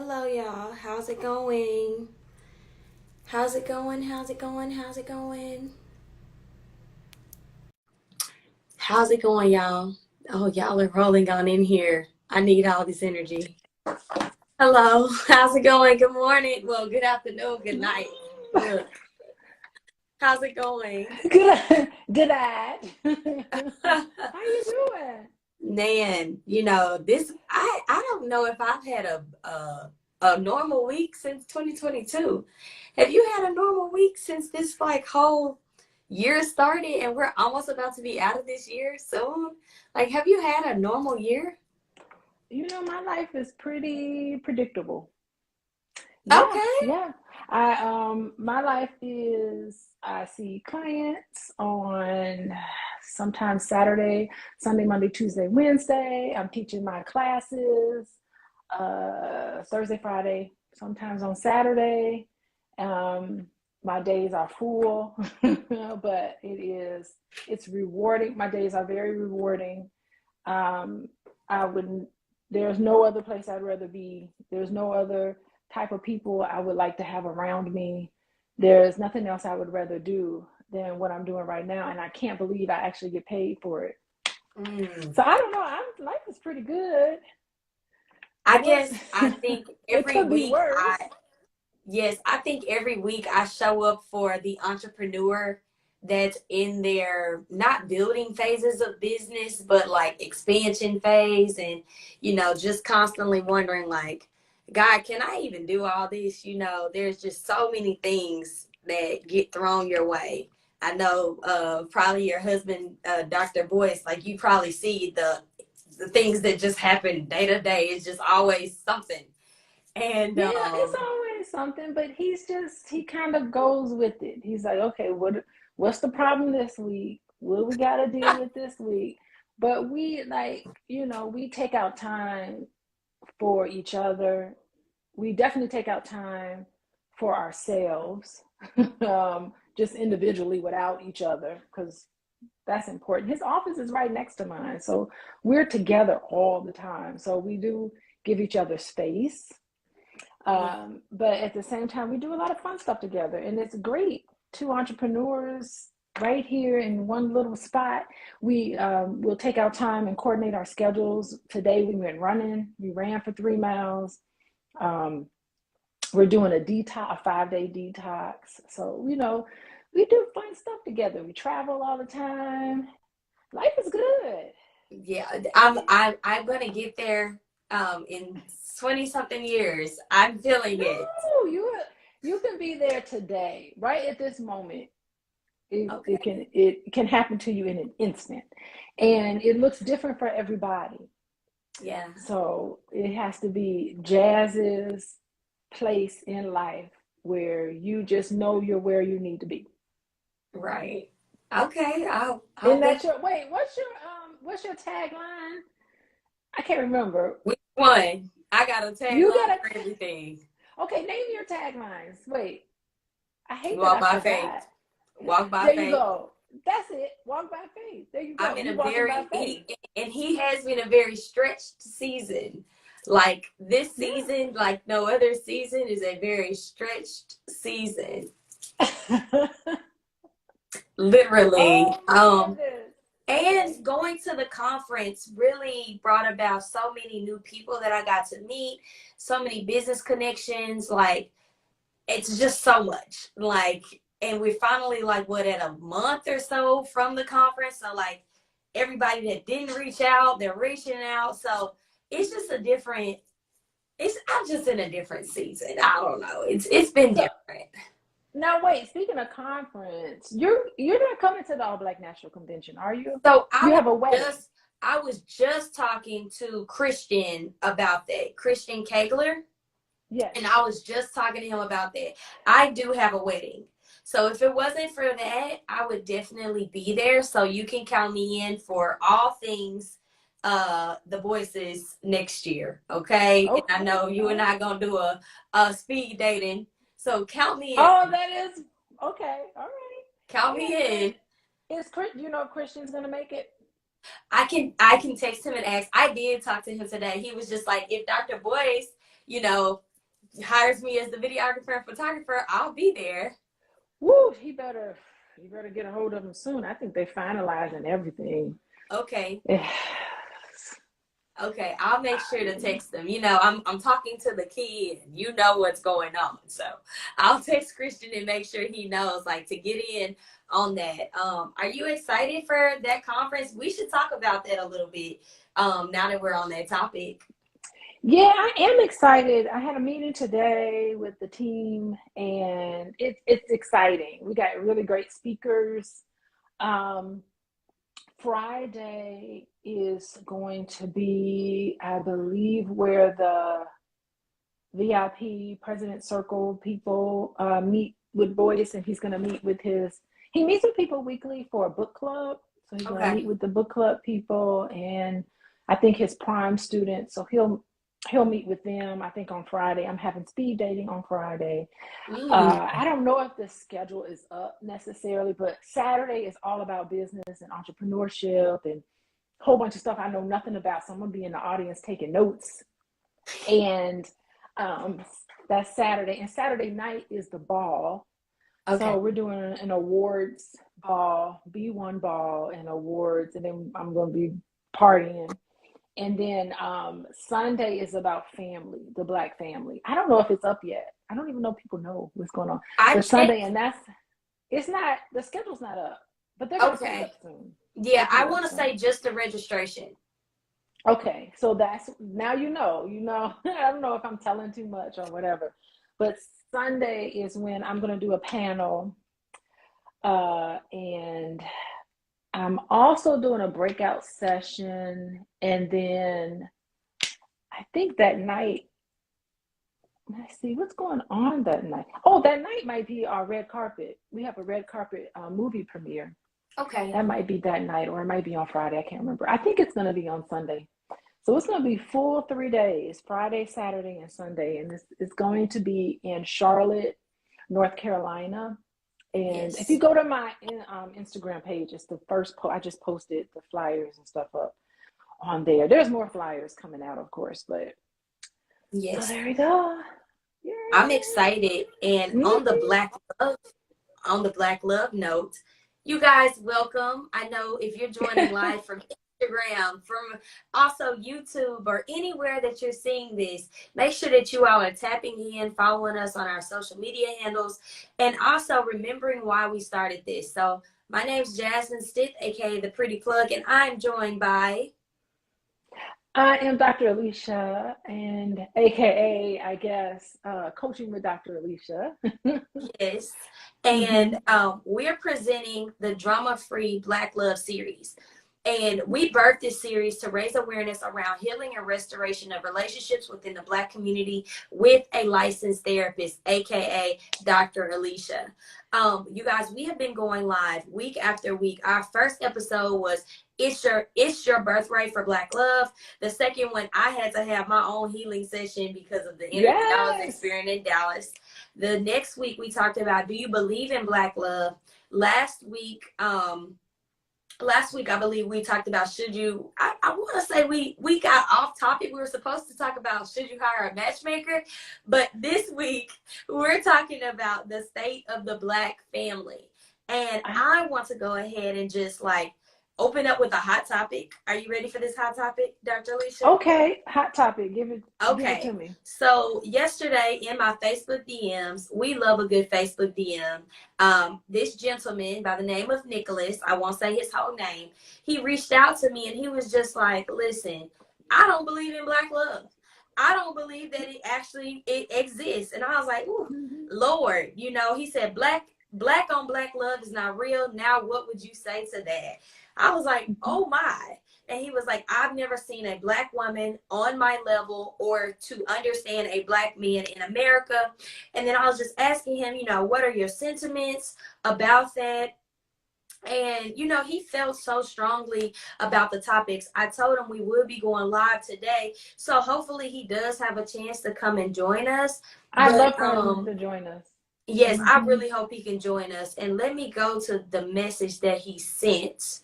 Hello, y'all. How's it going? How's it going? How's it going? How's it going? How's it going, y'all? Oh, y'all are rolling on in here. I need all this energy. Hello. How's it going? Good morning. Well, good afternoon. Good night. Look, how's it going? Good ad. How you doing? Man, this I don't know if I've had a normal week since 2022. Have you had a normal week since this like whole year started and we're almost about to be out of this year soon? Like, have you had a normal year? My life is pretty predictable. Yeah, Okay. yeah. My life is I see clients on sometimes Saturday, Sunday, Monday, Tuesday, Wednesday. I'm teaching my classes Thursday, Friday, sometimes on Saturday. Um, my days are full, but it's rewarding. My days are very rewarding. Um, I wouldn't, there's no other place I'd rather be. There's no other type of people I would like to have around me. There's nothing else I would rather do than what I'm doing right now. And I can't believe I actually get paid for it. Mm. So I don't know. Life is pretty good. I What? guess I think It every could be week worse. yes, I think every week I show up for the entrepreneur that's in their not building phases of business, but like expansion phase and, just constantly wondering like, God, can I even do all this? There's just so many things that get thrown your way. I know probably your husband, Dr. Boyce, like you probably see the things that just happen day to day. It's just always something. And Yeah, it's always something, but he kind of goes with it. He's like, okay, what's the problem this week? What we got to deal with this week? But we we take out time for each other. We definitely take out time for ourselves, just individually without each other, because that's important. His office is right next to mine, so we're together all the time. So we do give each other space, but at the same time, we do a lot of fun stuff together, and it's great. Two entrepreneurs right here in one little spot. We will take our time and coordinate our schedules. Today we went running. We ran for 3 miles. Um, we're doing a detox, a 5-day detox. So we do fun stuff together. We travel all the time. Life is good. yeah, I'm gonna get there in 20 something years. I'm feeling it. No, you can be there today, right at this moment. Okay. It can happen to you in an instant, and it looks different for everybody. Yeah. So it has to be Jazz's place in life where you just know you're where you need to be. Right. Okay. I'll And think that's your wait. What's your tagline? I can't remember. which one. I got a You tagline gotta for everything. okay. Name your taglines. Wait, I hate that Walk I by faith. forgot. Walk by There you faith. go. That's it. Walk by faith. There you I'm go. in You a walking by very faith. he has me in a very stretched season. Like this Yeah. season, like no other season, is a very stretched season. Literally. Oh my goodness. Okay. And going to the conference really brought about so many new people that I got to meet, so many business connections. Like, it's just so much. Like, and we're finally, like, what, at a month or so from the conference. So, like, everybody that didn't reach out, they're reaching out. So, it's just I'm just in a different season. I don't know. It's been So different. now wait. Speaking of conference, you're not coming to the All Black National Convention, are you? So You have a wedding. I was just talking to Christian about that, Christian Kegler, Yes. and I was just talking to him about that. I do have a wedding. So if it wasn't for that, I would definitely be there. So you can count me in for all things the voices next year. Okay. And I Okay. know you All and I right. gonna do a speed dating. So count me Oh, in. that is okay. All right. Count Yeah. me in. Is Chris? You know Christian's gonna make it? I can text him and ask. I did talk to him today. He was just like, if Dr. Boyce, hires me as the videographer and photographer, I'll be there. Woo, you better get a hold of them soon. I think they finalizing everything. Okay. Yeah. Okay, I'll make sure to text them. You know, I'm talking to the kid, and you know what's going on. So I'll text Christian and make sure he knows, like, to get in on that. Are you excited for that conference? We should talk about that a little bit. Now that we're on that topic. Yeah, I am excited. I had a meeting today with the team, and it's exciting. We got really great speakers. Um, Friday is going to be, I believe, where the VIP President Circle people meet with Boyce, and he's going to meet with he meets with people weekly for a book club. So he's going to Okay. meet with the book club people, and I think his prime students. So he'll meet with them, I think, on Friday. I'm having speed dating on Friday. I don't know if the schedule is up necessarily, but Saturday is all about business and entrepreneurship and a whole bunch of stuff I know nothing about. So I'm going to be in the audience taking notes. And that's Saturday. And Saturday night is the ball. Okay. So we're doing an awards ball, B1 ball and awards. And then I'm going to be partying. And then Sunday is about family, the Black family. I don't know if it's up yet. I don't even know if people know what's going on. I But Sunday, checked. and it's not, the schedule's not up, but they're going to put it Okay. up soon. Yeah, I want to say just the registration. Okay, so that's, now you know, I don't know if I'm telling too much or whatever, but Sunday is when I'm going to do a panel, and I'm also doing a breakout session, and then I think that night, let's see what's going on that night. Oh, that night might be our red carpet. We have a red carpet movie premiere. Okay. That might be that night, or it might be on Friday. I can't remember. I think it's going to be on Sunday. So it's going to be full 3 days, Friday, Saturday, and Sunday. And it's going to be in Charlotte, North Carolina. And if you Yes. go to my Instagram page, it's the first post. I just posted the flyers and stuff up on there. There's more flyers coming out, of course, but so Yes. there we go. I'm Yay. excited. And Mm-hmm. on the Black Love note, you guys welcome. I know if you're joining live from Instagram, from also YouTube, or anywhere that you're seeing this, make sure that you all are tapping in, following us on our social media handles, and also remembering why we started this. So my name's Jasmine Stith, aka the Pretty Plug, and I'm joined by I am Dr. Alicia, and AKA, I guess, coaching with Dr. Alicia. Yes. Mm-hmm. And we're presenting the Drama Free Black Love series. And we birthed this series to raise awareness around healing and restoration of relationships within the Black community with a licensed therapist, aka Dr. Alicia. You guys, we have been going live week after week. Our first episode was it's your birthright for Black love. The second one, I had to have my own healing session because of the energy I was Yes. experiencing in Dallas. The next week we talked about, do you believe in Black love? Last week, I believe we talked about, should you, I want to say we got off topic. We were supposed to talk about, should you hire a matchmaker? But this week we're talking about the state of the Black family. And I want to go ahead and just like open up with a hot topic. Are you ready for this hot topic, Dr. Alicia? Okay, hot topic. Give it to Okay, me. so yesterday in my Facebook DMs, we love a good Facebook DM. This gentleman by the name of Nicholas, I won't say his whole name, he reached out to me and he was just like, listen, I don't believe in Black love. I don't believe that it exists. And I was like, ooh, Mm-hmm. Lord, he said black on Black love is not real. Now what would you say to that? I was like, Mm-hmm. oh my. And he was like, I've never seen a Black woman on my level or to understand a Black man in America. And then I was just asking him, what are your sentiments about that? And, he felt so strongly about the topics. I told him we would be going live today. So hopefully he does have a chance to come and join us. I'd love But for him to join us. yes, I Mm-hmm. really hope he can join us. And let me go to the message that he sent.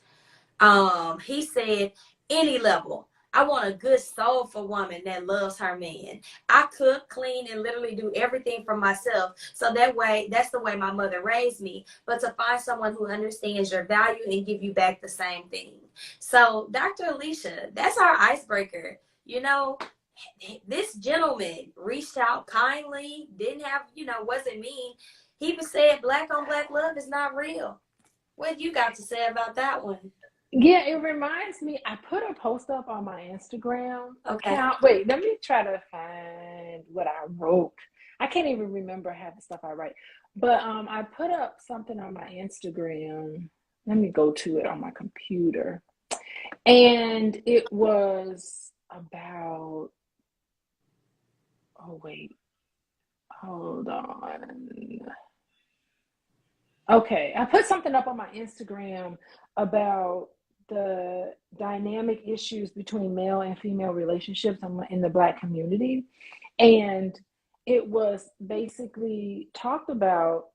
He said, any level. I want a good soulful woman that loves her man. I cook, clean, and literally do everything for myself. So that way, that's the way my mother raised me. But to find someone who understands your value and give you back the same thing. So, Dr. Alicia, that's our icebreaker. You know, this gentleman reached out kindly, didn't have, wasn't mean. He was said black on black love is not real. What you got to say about that one? Yeah, it reminds me, I put a post up on my Instagram Okay. account. Wait, let me try to find what I wrote. I can't even remember half the stuff I write. But I put up something on my Instagram. Let me go to it on my computer. And it was about, oh wait, hold on. Okay, I put something up on my Instagram about the dynamic issues between male and female relationships in the Black community. And it was basically talked about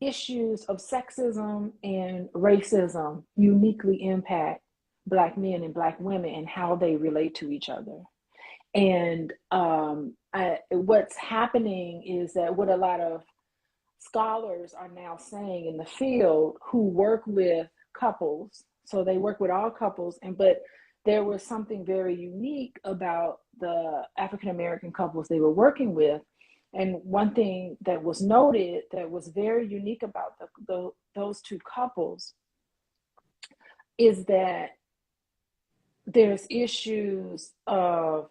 issues of sexism and racism uniquely impact Black men and Black women and how they relate to each other. And what's happening is that what a lot of scholars are now saying in the field who work with couples, so they work with all couples, but there was something very unique about the African American couples they were working with. And one thing that was noted that was very unique about those two couples is that there's issues of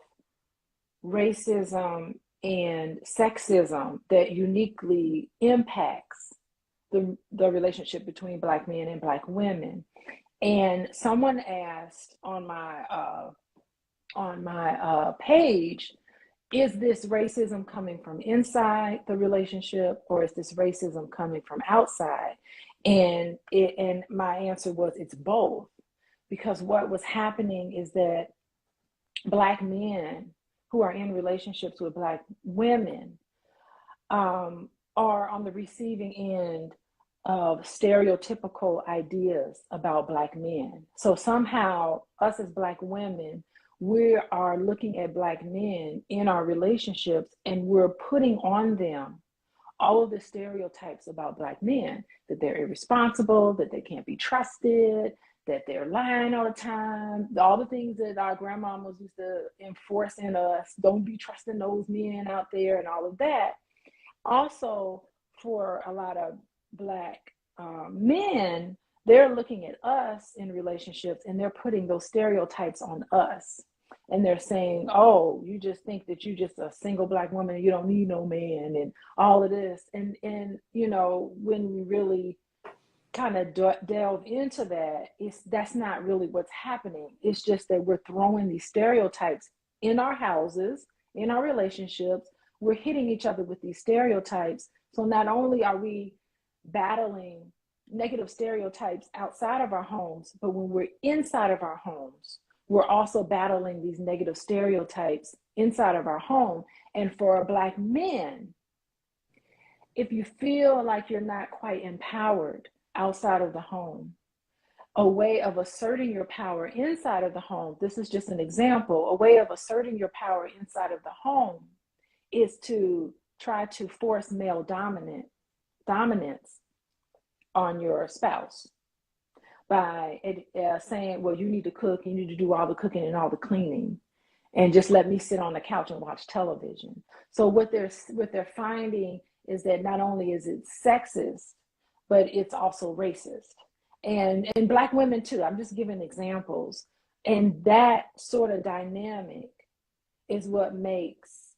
racism and sexism that uniquely impacts the relationship between Black men and Black women. And someone asked on my page, is this racism coming from inside the relationship, or is this racism coming from outside? And my answer was, it's both. Because what was happening is that Black men who are in relationships with Black women are on the receiving end of stereotypical ideas about Black men. So somehow, us as Black women, we are looking at Black men in our relationships, and we're putting on them all of the stereotypes about Black men, that they're irresponsible, that they can't be trusted, that they're lying all the time, all the things that our grandmamas used to enforce in us, don't be trusting those men out there and all of that. Also, for a lot of Black men, they're looking at us in relationships and they're putting those stereotypes on us. And they're saying, oh, you just think that you're just a single Black woman and you don't need no man and all of this. And when we really kind of delve into that, that's not really what's happening. It's just that we're throwing these stereotypes in our houses, in our relationships. We're hitting each other with these stereotypes. So not only are we battling negative stereotypes outside of our homes, but when we're inside of our homes, we're also battling these negative stereotypes inside of our home. And for Black men, if you feel like you're not quite empowered outside of the home, a way of asserting your power inside of the home, this is just an example, a way of asserting your power inside of the home is to try to force male dominance on your spouse by saying, well, you need to cook, you need to do all the cooking and all the cleaning, and just let me sit on the couch and watch television. So what they're finding is that not only is it sexist, but it's also racist. And Black women too, I'm just giving examples. And that sort of dynamic is what makes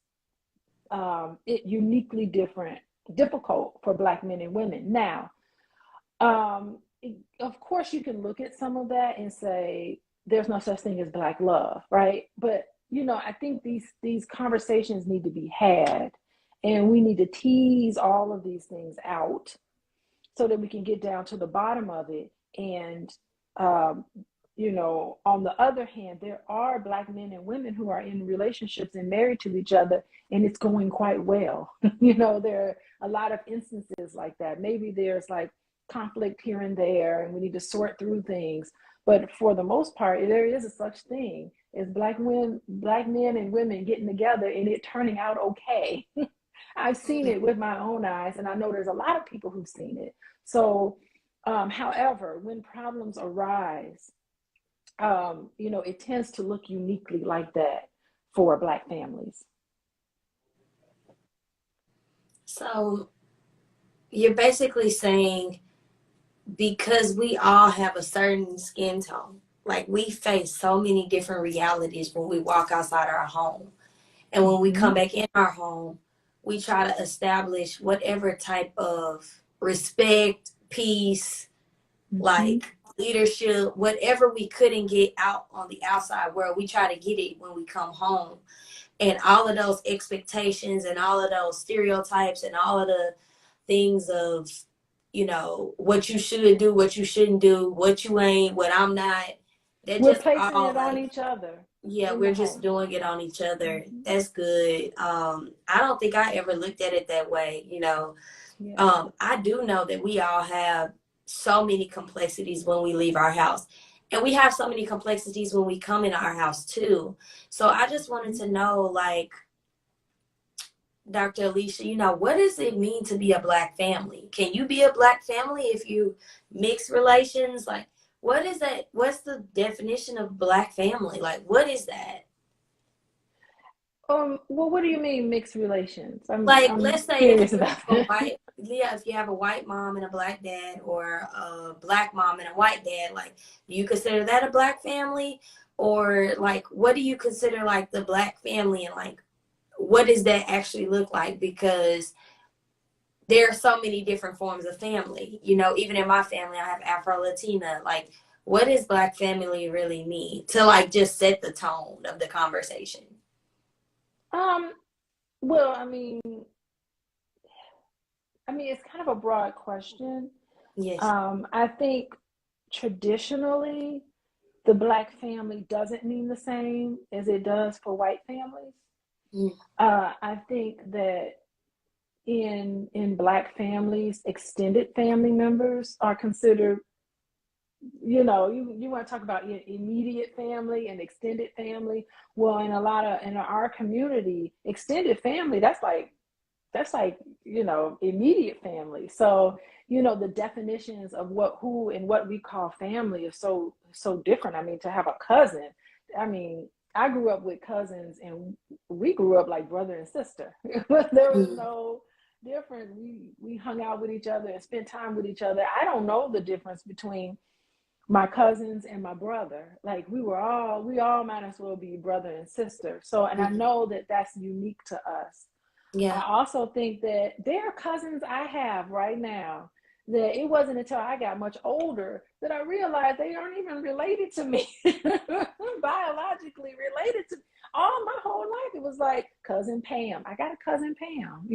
it uniquely difficult for Black men and women. Now, of course, you can look at some of that and say, there's no such thing as Black love, right? But, I think these conversations need to be had, and we need to tease all of these things out so that we can get down to the bottom of it. And, on the other hand, there are Black men and women who are in relationships and married to each other, and it's going quite well. There are a lot of instances like that. Maybe there's like conflict here and there, and we need to sort through things. But for the most part, there is a such thing is black men and women getting together and it turning out okay. I've seen it with my own eyes, and I know there's a lot of people who've seen it. So, however, when problems arise, it tends to look uniquely like that for Black families. So you're basically saying because we all have a certain skin tone, like we face so many different realities when we walk outside our home. And when we come Mm-hmm. back in our home, we try to establish whatever type of respect, peace, Mm-hmm. like leadership, whatever we couldn't get out on the outside world, we try to get it when we come home. And all of those expectations and all of those stereotypes and all of the things of, what you should do, what you shouldn't do, what you ain't, what I'm not, they're We're just placing all it on like, each other yeah, in the we're just home. doing it on each other. Mm-hmm. That's good. I don't think I ever looked at it that way. Yeah. I do know that we all have so many complexities when we leave our house. And we have so many complexities when we come in our house too. So I just wanted Mm-hmm. to know, like, Dr. Alicia, what does it mean to be a Black family? Can you be a Black family if you mix relations? Like, what is that? What's the definition of Black family? Like, what is that? Well, what do you mean mixed relations? Like, I'm let's say if curious you about have a that. white, yeah, if you have a white mom and a Black dad, or a Black mom and a white dad, like, do you consider that a Black family? Or like, what do you consider like the Black family, and like, what does that actually look like? Because there are so many different forms of family. Even in my family, I have Afro Latina. Like, what does Black family really mean, to like just set the tone of the conversation? Um, well, it's kind of a broad question. Yes. I think traditionally, the Black family doesn't mean the same as it does for white families. Mm. I think that in Black families, extended family members are considered. You want to talk about your immediate family and extended family. Well, in our community, extended family, that's like immediate family. So the definitions of who and what we call family is so different. To have a cousin, i mean I grew up with cousins, and we grew up like brother and sister. There was Mm. no difference. We hung out with each other and spent time with each other. I don't know the difference between my cousins and my brother. Like we all might as well be brother and sister. So, and I Mm. know that that's unique to us. Yeah. I also think that there are cousins I have right now that it wasn't until I got much older that I realized they aren't even related to me, biologically related to me. All my whole life, it was like cousin Pam. I got a cousin Pam,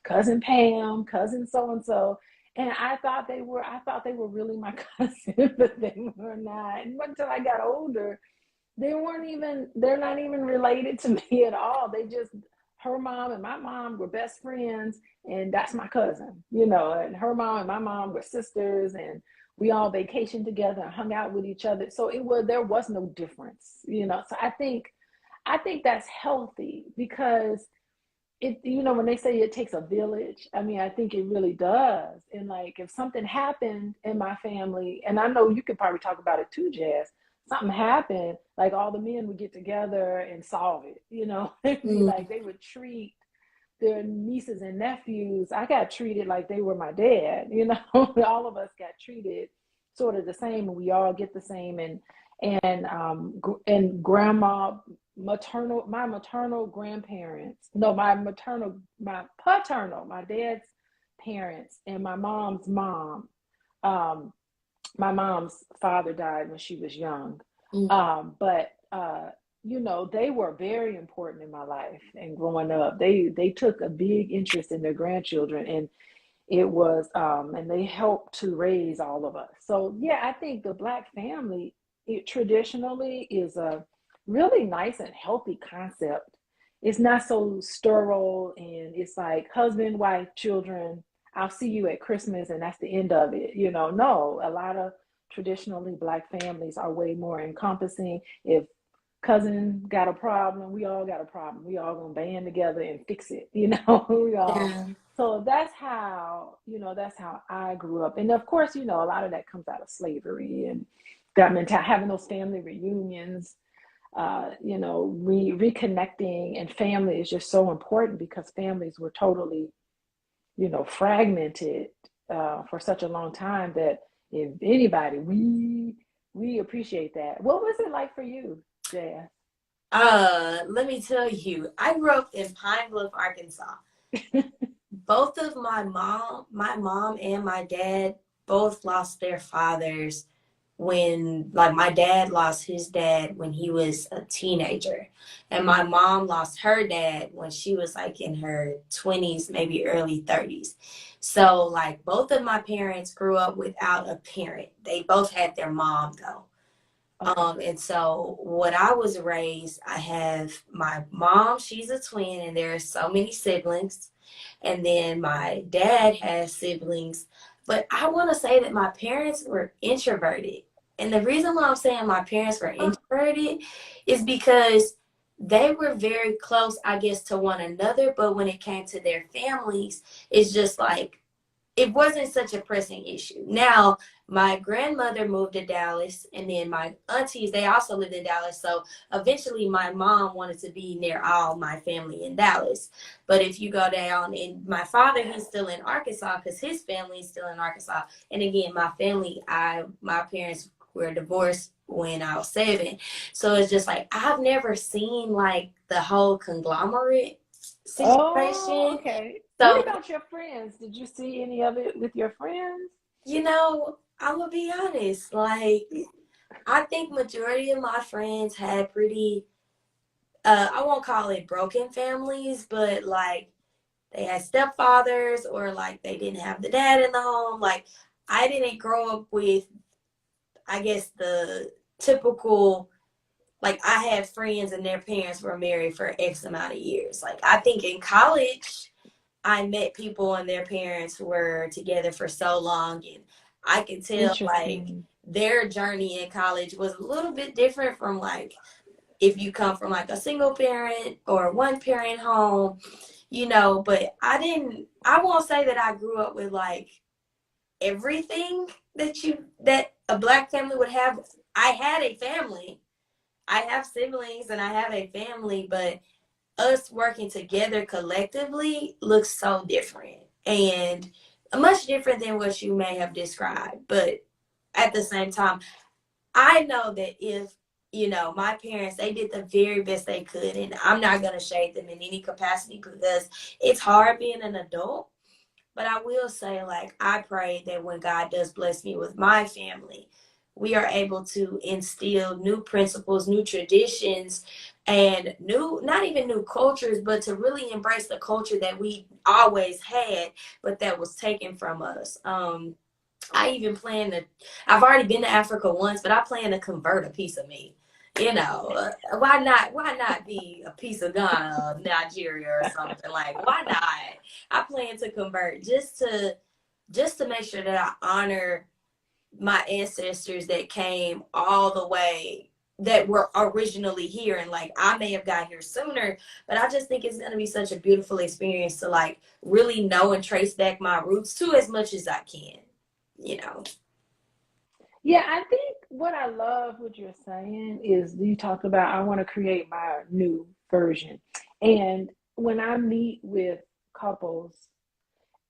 cousin Pam, cousin so and so. And I thought they were really my cousin, but they were not. And until I got older, they're not even related to me at all. Her mom and my mom were best friends, and that's my cousin, and her mom and my mom were sisters, and we all vacationed together and hung out with each other. So there was no difference. So I think that's healthy, because when they say it takes a village, I think it really does. And like, if something happened in my family, and I know you could probably talk about it too, Jazz, something happened, like all the men would get together and solve it. It'd be Mm. like they would treat their nieces and nephews. I got treated like they were my dad. All of us got treated sort of the same, and we all get the same. And grandma, my maternal grandparents, no, my paternal, my dad's parents, and my mom's mom. Um, my mom's father died when she was young, Mm. but they were very important in my life. And growing up, they took a big interest in their grandchildren, and and they helped to raise all of us. So yeah, I think the Black family, it traditionally is a really nice and healthy concept. It's not so sterile, and it's like husband, wife, children. I'll see you at Christmas, and that's the end of it. No, a lot of traditionally Black families are way more encompassing. If cousin got a problem, we all got a problem. We all gonna band together and fix it, you know. We all. Yeah. So that's how, that's how I grew up. And of course, a lot of that comes out of slavery and that mentality, having those family reunions, reconnecting, and family is just so important because families were totally, fragmented for such a long time that if anybody, we appreciate that. What was it like for you, Jazz? Let me tell you, I grew up in Pine Bluff, Arkansas. Both of my mom and my dad both lost their fathers when, like, my dad lost his dad when he was a teenager, and my mom lost her dad when she was like in her 20s, maybe early 30s. So like both of my parents grew up without a parent. They both had their mom though. Okay. And so what I was raised, I have my mom, she's a twin, and there are so many siblings. And then my dad has siblings. But I want to say that my parents were introverted. And the reason why I'm saying my parents were introverted is because they were very close, I guess, to one another. But when it came to their families, it's just like it wasn't such a pressing issue. Now, my grandmother moved to Dallas, and then my aunties, they also lived in Dallas. So eventually, my mom wanted to be near all my family in Dallas. But if you go down, and my father, he's still in Arkansas because his family is still in Arkansas. And again, my parents were divorced when I was 7. So it's just like, I've never seen like the whole conglomerate Oh, situation. okay. What So about your friends? Did you see any of it with your friends? I'm gonna be honest. Like, I think majority of my friends had pretty, I won't call it broken families, but like they had stepfathers or like they didn't have the dad in the home. Like, I didn't grow up with, I guess, the typical, like, I had friends and their parents were married for X amount of years. Like, I think in college, I met people and their parents were together for so long, and I could tell like Interesting. their journey in college was a little bit different from like if you come from like a single parent or one parent home, but I won't say that I grew up with like everything that a black family would have. I had a family. I have siblings and I have a family, but us working together collectively looks so different and much different than what you may have described. But at the same time, I know that if, my parents, they did the very best they could, and I'm not going to shade them in any capacity because it's hard being an adult. But I will say, like, I pray that when God does bless me with my family, we are able to instill new principles, new traditions, and not even new cultures, but to really embrace the culture that we always had, but that was taken from us. I even plan to, I've already been to Africa once, but I plan to convert a piece of me. Why not be a piece of Ghana, Nigeria, or something? Like, why not? I plan to convert just to make sure that I honor my ancestors that came all the way, that were originally here, and like I may have got here sooner, but I just think it's going to be such a beautiful experience to like really know and trace back my roots to as much as I can, you know. Yeah, I think what I love what you're saying is you talked about I want to create my new version. And when I meet with couples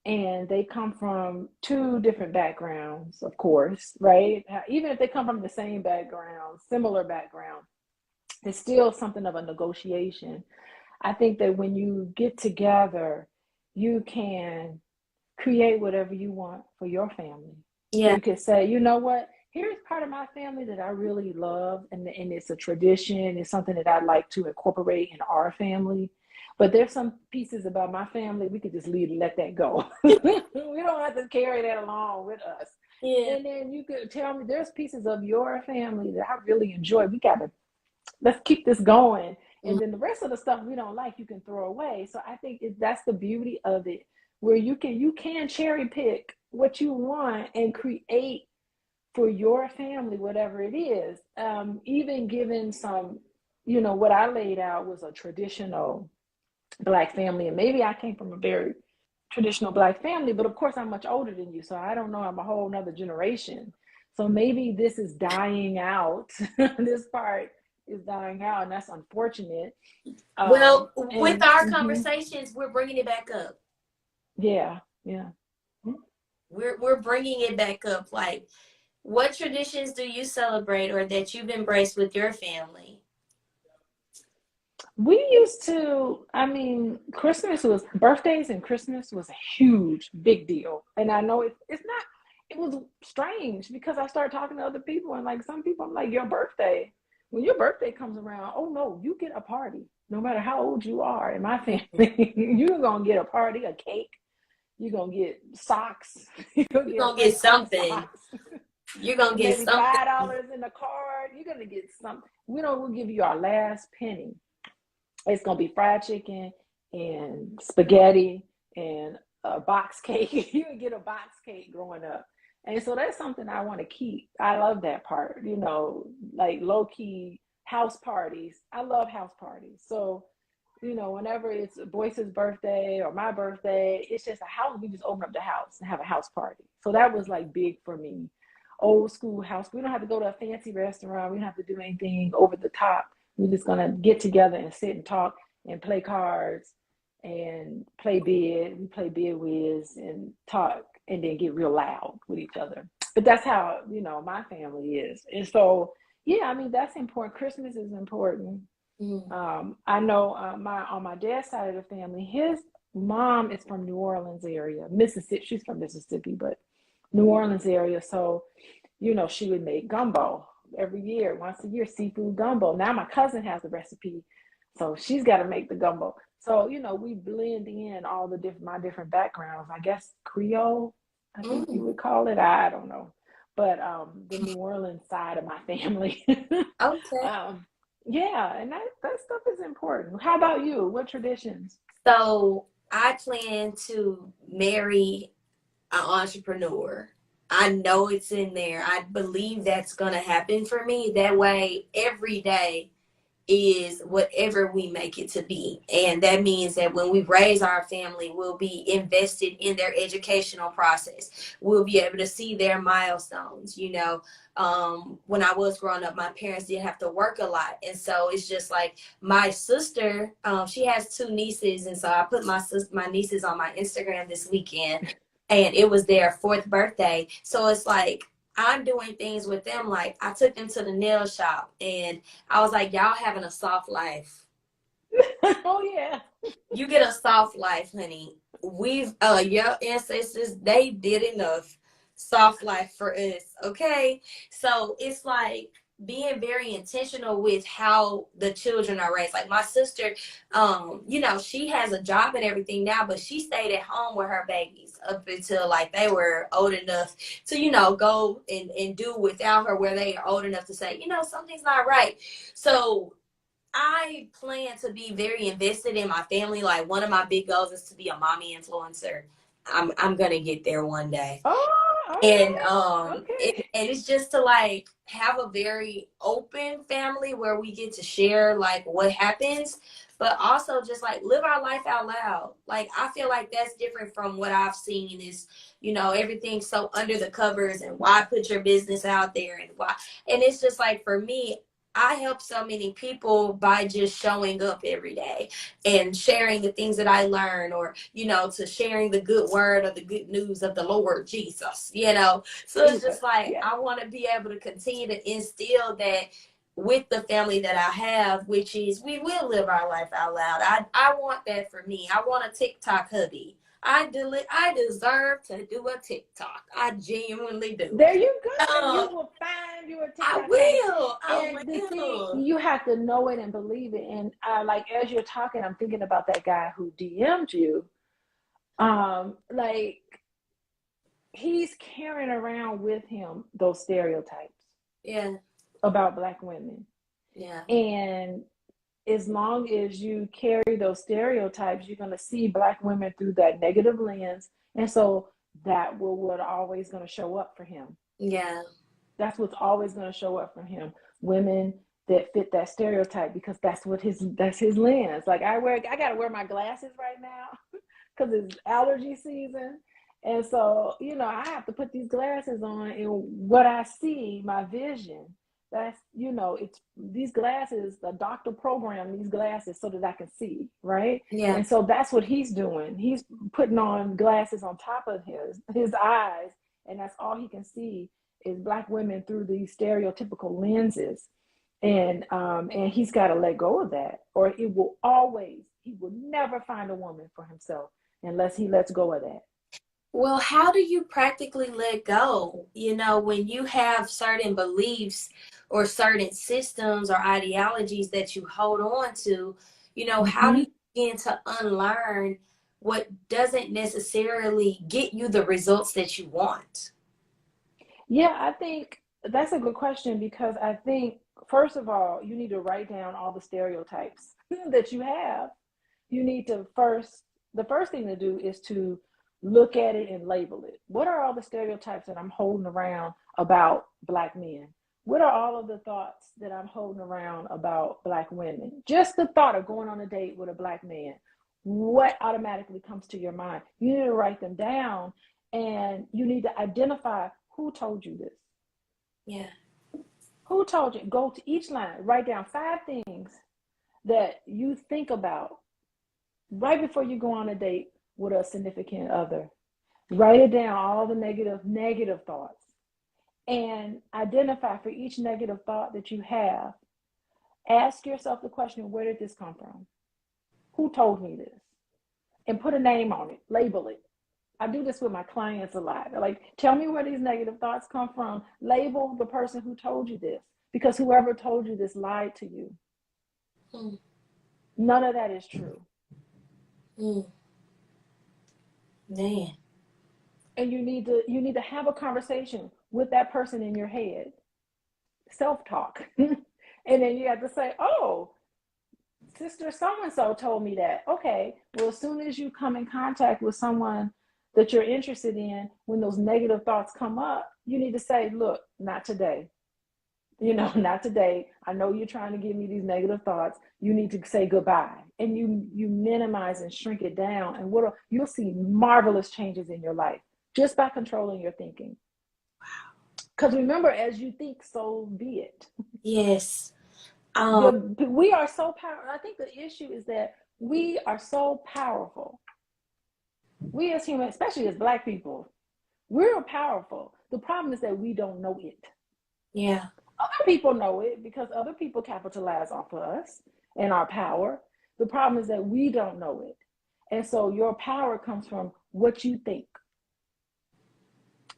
and they come from two different backgrounds, of course, right? Even if they come from the same background, similar background, it's still something of a negotiation. I think that when you get together, you can create whatever you want for your family. Yeah. You could say, you know what, here's part of my family that I really love, and it's a tradition, it's something that I'd like to incorporate in our family. But there's some pieces about my family we could just leave and let that go. We don't have to carry that along with us. Yeah. And then you could tell me there's pieces of your family that I really enjoy. Let's keep this going. And then the rest of the stuff we don't like, you can throw away. So I think that's the beauty of it, where you can cherry pick what you want and create for your family, whatever it is. Even given some you know, what I laid out was a traditional Black family. And maybe I came from a very traditional Black family, but of course I'm much older than you. So I don't know, I'm a whole nother generation. So maybe this is dying out. This part is dying out, and that's unfortunate. Well, with And our conversations, we're bringing it back up. yeah, yeah. We're bringing it back up. Like, what traditions do you celebrate or that you've embraced with your family? We used to, I mean, Christmas was, birthdays and Christmas was a huge, big deal. And I know it's not, it was strange because I started talking to other people, and like some people, I'm like, your birthday, when your birthday comes around, oh no, you get a party, no matter how old you are. In my family, you're going to get a party, a cake, you're going to get socks, you're going to You're get a gonna get fresh pair of something. socks, You're gonna get maybe something. $5 in the card, you're going to get something. We'll give you our last penny. It's gonna be fried chicken and spaghetti and a box cake. You would get a box cake growing up. And so that's something I want to keep. I love that part, you know, like low key house parties. I love house parties. So, you know, whenever it's Boyce's birthday or my birthday, it's just a house. We just open up the house and have a house party. So that was like big for me. Old school house. We don't have to go to a fancy restaurant. We don't have to do anything over the top. We're just gonna get together and sit and talk and play cards and play bid. We play bid whiz and talk and then get real loud with each other. But that's how, you know, my family is. And so, yeah, I mean, that's important. Christmas is important. Mm. I know on my dad's side of the family, his mom is from New Orleans area, Mississippi. She's from Mississippi, but New Orleans area. So, you know, she would make gumbo every year, once a year, seafood gumbo. Now my cousin has the recipe, so she's got to make the gumbo. So, you know, we blend in all the my different backgrounds. I guess Creole, I think you Mm. would call it. I don't know, but the New Orleans side of my family. Okay. um, yeah, and that stuff is important. How about you? What traditions? So I plan to marry an entrepreneur. I know it's in there. I believe that's going to happen for me. That way, every day is whatever we make it to be. And that means that when we raise our family, we'll be invested in their educational process. We'll be able to see their milestones. You know, when I was growing up, my parents didn't have to work a lot. And so it's just like my sister, she has two nieces. And so I put my nieces on my Instagram this weekend, and it was their fourth birthday. So it's like, I'm doing things with them. Like, I took them to the nail shop and I was like, y'all having a soft life. Oh yeah. You get a soft life, honey. We've your ancestors, they did enough soft life for us. Okay. So it's like being very intentional with how the children are raised. Like my sister, you know, she has a job and everything now, but she stayed at home with her babies up until like they were old enough to, you know, go and do without her, where they are old enough to say, you know, something's not right. So I plan to be very invested in my family. Like one of my big goals is to be a mommy influencer. I'm gonna get there one day. Oh, And okay. and it's just to like have a very open family where we get to share like what happens, but also just like live our life out loud. Like I feel like that's different from what I've seen is, you know, everything's so under the covers and why put your business out there and why. And it's just like for me, I help so many people by just showing up every day and sharing the things that I learn, or, you know, to sharing the good word or the good news of the Lord Jesus, you know. So it's Jesus. just like, Yeah. I want to be able to continue to instill that with the family that I have, which is we will live our life out loud. I want that for me. I want a TikTok hubby. I deserve to do a TikTok. I genuinely do. There you go. And Um, you will find your I TikTok hubby. will. I And the thing, will. you have to know it and believe it. And like as you're talking, I'm thinking about that guy who DM'd you. Like he's carrying around with him those stereotypes Yeah. about Black women. Yeah. And as long as you carry those stereotypes, you're going to see Black women through that negative lens. And so that will what always going to show up for him. Yeah. That's what's always going to show up for him. Women that fit that stereotype, because that's his lens. Like I gotta wear my glasses right now because it's allergy season. And so, I have to put these glasses on, and what I see, my vision, that's, it's these glasses, the doctor programmed these glasses so that I can see, right? Yeah. And so that's what he's doing. He's putting on glasses on top of his eyes, and that's all he can see is Black women through these stereotypical lenses. And he's got to let go of that, or he will never find a woman for himself unless he lets go of that. Well, how do you practically let go? When you have certain beliefs or certain systems or ideologies that you hold on to, how do Mm-hmm. you begin to unlearn what doesn't necessarily get you the results that you want? Yeah, I think that's a good question, because I think, first of all, you need to write down all the stereotypes that you have. You need to the first thing to do is to look at it and label it. What are all the stereotypes that I'm holding around about Black men? What are all of the thoughts that I'm holding around about Black women? Just the thought of going on a date with a Black man, what automatically comes to your mind? You need to write them down, and you need to identify who told you this. Yeah. Who told you? Go to each line, write down 5 things that you think about right before you go on a date with a significant other. Write it down, all the negative thoughts, and identify for each negative thought that you have. Ask yourself the question, where did this come from? Who told me this? And put a name on it, label it. I do this with my clients a lot. They're like, tell me where these negative thoughts come from. Label the person who told you this, because whoever told you this lied to you. Mm. None of that is true. Mm. Man. And you need to have a conversation with that person in your head, self-talk. And then you have to say, oh, sister so and so told me that. Okay, well, as soon as you come in contact with someone that you're interested in, when those negative thoughts come up, you need to say, look, not today. Not today. I know you're trying to give me these negative thoughts. You need to say goodbye. And you minimize and shrink it down, and you'll see marvelous changes in your life just by controlling your thinking. Because remember, as you think, so be it. Yes. We are so powerful. I think the issue is that we are so powerful. We as humans, especially as Black people, we're powerful. The problem is that we don't know it. Yeah. Other people know it because other people capitalize off of us and our power. The problem is that we don't know it. And so your power comes from what you think.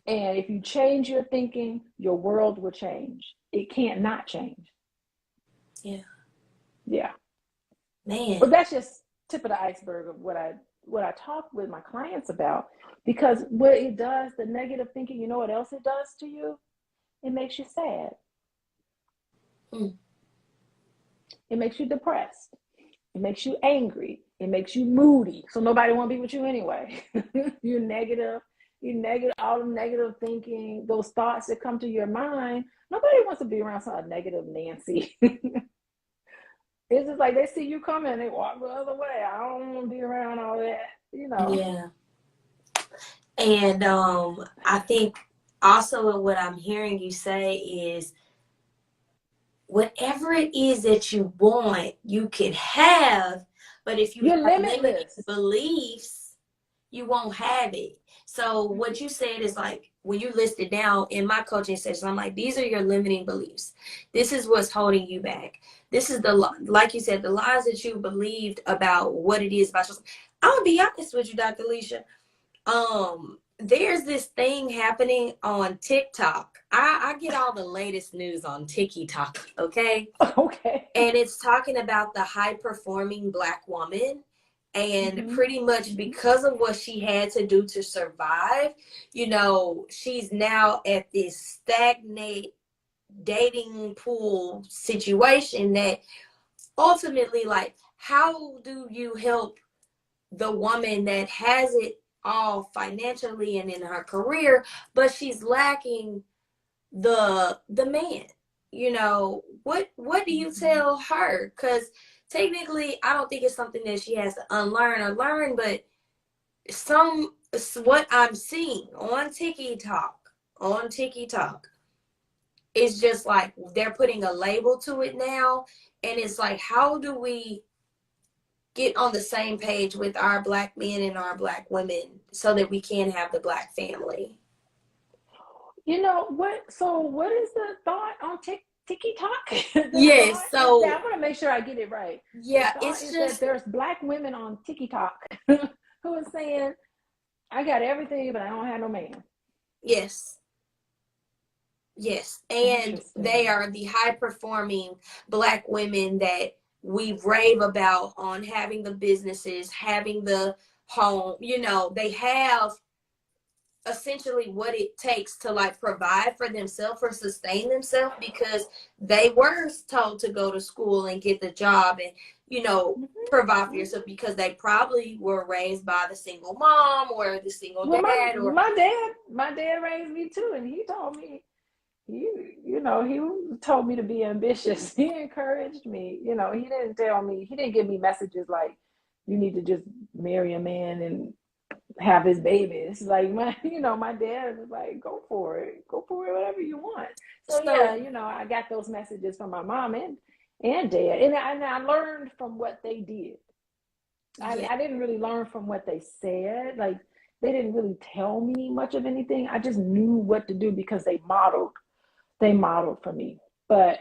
And if you change your thinking, your world will change. It can't not change. Yeah. Yeah. Man. But that's just tip of the iceberg of what I talk with my clients about. Because what it does, the negative thinking, you know what else it does to you? It makes you sad. Mm. It makes you depressed. It makes you angry. It makes you moody. So nobody want to be with you anyway. You're negative. All the negative thinking, those thoughts that come to your mind. Nobody wants to be around some negative Nancy. It's just like they see you coming, they walk the other way. I don't want to be around all that. Yeah. And I think also what I'm hearing you say is whatever it is that you want, you can have, but if you You're have limiting limitless. beliefs, you won't have it. So what you said is like when you list it down in my coaching session, I'm like, these are your limiting beliefs. This is what's holding you back. This is like you said, the lies that you believed about what it is about yourself. I'm gonna be honest with you, Dr. Alicia. There's this thing happening on TikTok. I get all the latest news on TikTok, okay? Okay. And it's talking about the high performing Black woman. And Mm-hmm. pretty much because of what she had to do to survive, she's now at this stagnate dating pool situation that ultimately, like, how do you help the woman that has it all financially and in her career, but she's lacking the man? what do you tell her? Because technically, I don't think it's something that she has to unlearn or learn, but what I'm seeing on TikTok, it's just like they're putting a label to it now, and it's like, how do we get on the same page with our black men and our black women so that we can have the black family? You know what? So what is the thought on TikTok? The Yes, thought is that so I want to make sure I get it right. The yeah, thought it's is that just there's black women on TikTok who are saying, "I got everything, but I don't have no man." yes. Yes, and they Interesting. are the high performing black women that we rave about on having the businesses, having the home. They have essentially what it takes to like provide for themselves or sustain themselves because they were told to go to school and get the job and provide for Mm-hmm. yourself because they probably were raised by the single mom or the single Well, dad or my dad raised me too, and he told me he told me to be ambitious. He encouraged me. He didn't tell me. He didn't give me messages like you need to just marry a man and have his babies. Like my dad was like, go for it, whatever you want. So yeah, so. I got those messages from my mom and dad, and I learned from what they did. Yeah. I didn't really learn from what they said. Like they didn't really tell me much of anything. I just knew what to do because they modeled for me. But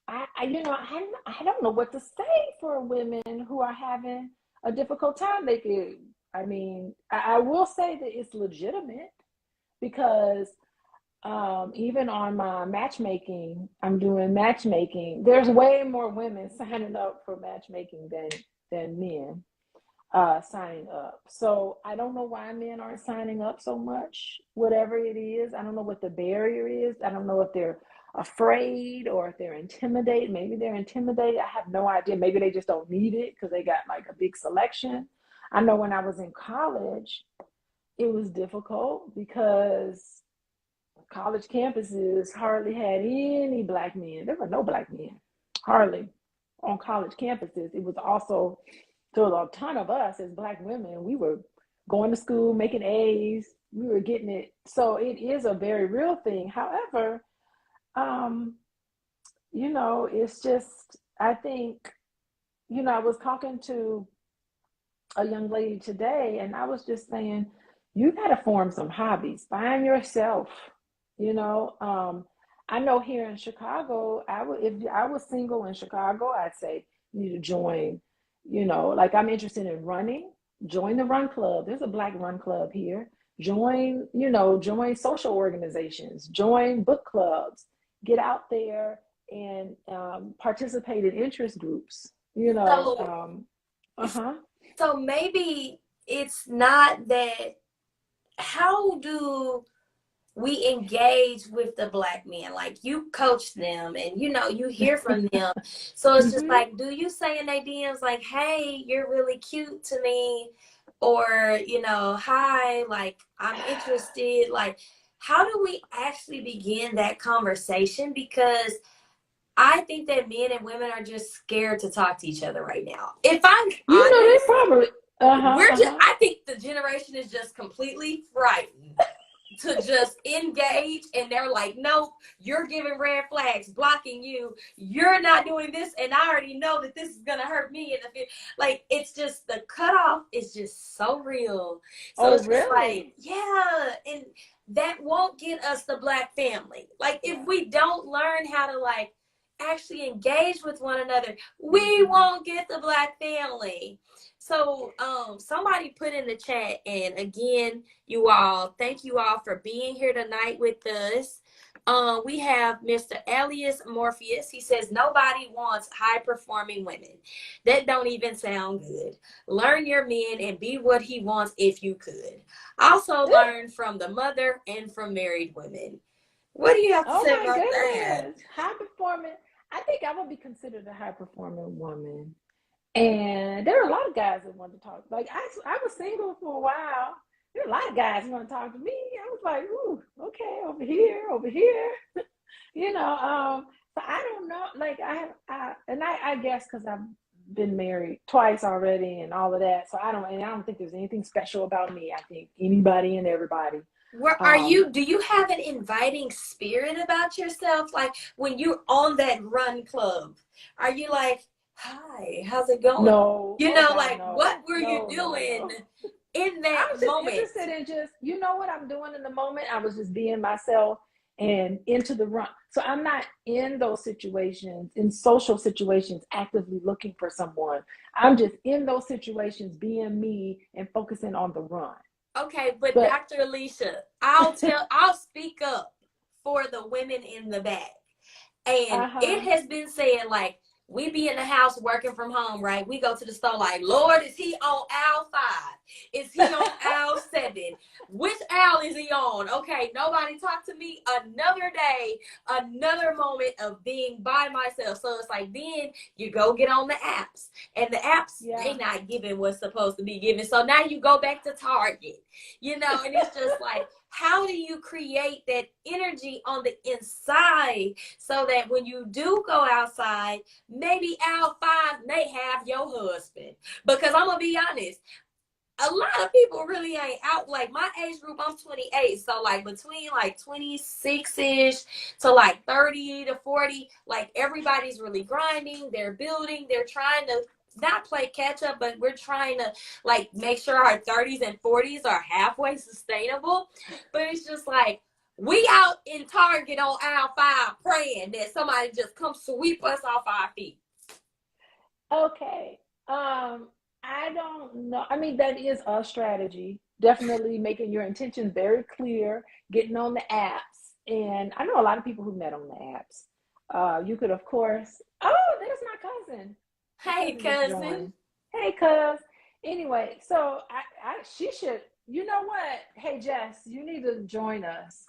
I don't know what to say for women who are having a difficult time. I will say that it's legitimate because even on my matchmaking, I'm doing matchmaking. There's way more women signing up for matchmaking than men signing up. So I don't know why men aren't signing up so much, whatever it is. I don't know what the barrier is. I don't know if they're afraid or if they're intimidated. Maybe they're intimidated. I have no idea. Maybe they just don't need it because they got like a big selection. I know when I was in college, it was difficult because college campuses hardly had any black men. There were no black men, hardly on college campuses. It was also to a ton of us as black women. We were going to school, making A's. We were getting it. So it is a very real thing. However, um, it's just, I think, I was talking to a young lady today and I was just saying, you got to form some hobbies, find yourself, you know. I know here in Chicago, if I was single in Chicago, I'd say you need to join, like I'm interested in running, join the run club. There's a black run club here. Join social organizations, join book clubs, get out there and participate in interest groups, So uh-huh. So maybe it's not that. How do we engage with the black men? Like you coach them and you hear from them. So it's just Mm-hmm. like, do you say in their DMs like, hey, you're really cute to me? Or, hi, like I'm interested. Like, how do we actually begin that conversation? Because I think that men and women are just scared to talk to each other right now. If I'm They honest, probably I think the generation is just completely frightened to just engage, and they're like, nope, you're giving red flags, blocking you, you're not doing this, and I already know that this is gonna hurt me in the future. Like, it's just the cutoff is just so real. So Oh, it's just like, really? yeah, and that won't get us the black family. Like, if Yeah. we don't learn how to like actually engage with one another, we Mm-hmm. won't get the black family. So somebody put in the chat, and again, you all, thank you all for being here tonight with us. We have Mr. Elias Morpheus. He says nobody wants high performing women. That don't even sound good. Learn your men and be what he wants if you could. Also learn from the mother and from married women. What do you have to Oh say my about that? goodness. High performing. I think I would be considered a high performing woman. And there are a lot of guys that want to talk. Like I was single for a while. There are a lot of guys who want to talk to me. I was like, ooh, okay, over here, over here. So I don't know. Like I guess because I've been married twice already and all of that. So I don't think there's anything special about me. I think anybody and everybody. Where are Um, you? Do you have an inviting spirit about yourself? Like when you're on that run club, are you like, hi, how's it going? no, You oh know, God, like what no, were you no, no, doing no. in I that was just moment? interested in just, you know what I'm doing in the moment. I was just being myself and into the run. So I'm not in those situations, in social situations, actively looking for someone. I'm just in those situations, being me and focusing on the run. Okay, but But Dr. Alicia, I'll speak up for the women in the back. And it uh-huh. has been said, like, we be in the house working from home, right? We go to the store, like, Lord, is he on aisle 5? Is he on aisle 7? Which aisle is he on? Okay, nobody talk to me. Another day, another moment of being by myself. So it's like, then you go get on the apps, and the apps, they Yeah. not giving what's supposed to be given. So now you go back to Target, and it's just like, how do you create that energy on the inside so that when you do go outside, maybe aisle 5 may have your husband? Because I'm gonna be honest, a lot of people really ain't out. Like my age group, I'm 28, so like between like 26ish to like 30 to 40, like everybody's really grinding, they're building, they're trying to not play catch up, but we're trying to like make sure our 30s and 40s are halfway sustainable. But it's just like we out in Target on aisle 5 praying that somebody just come sweep us off our feet. Okay. I don't know. I mean, that is a strategy. Definitely making your intentions very clear, getting on the apps. And I know a lot of people who met on the apps. You could, of course, oh, there's my cousin. My Hey, cousin just cousin. joined. Hey, cuz. Anyway, so she should, you know what? Hey, Jess, you need to join us.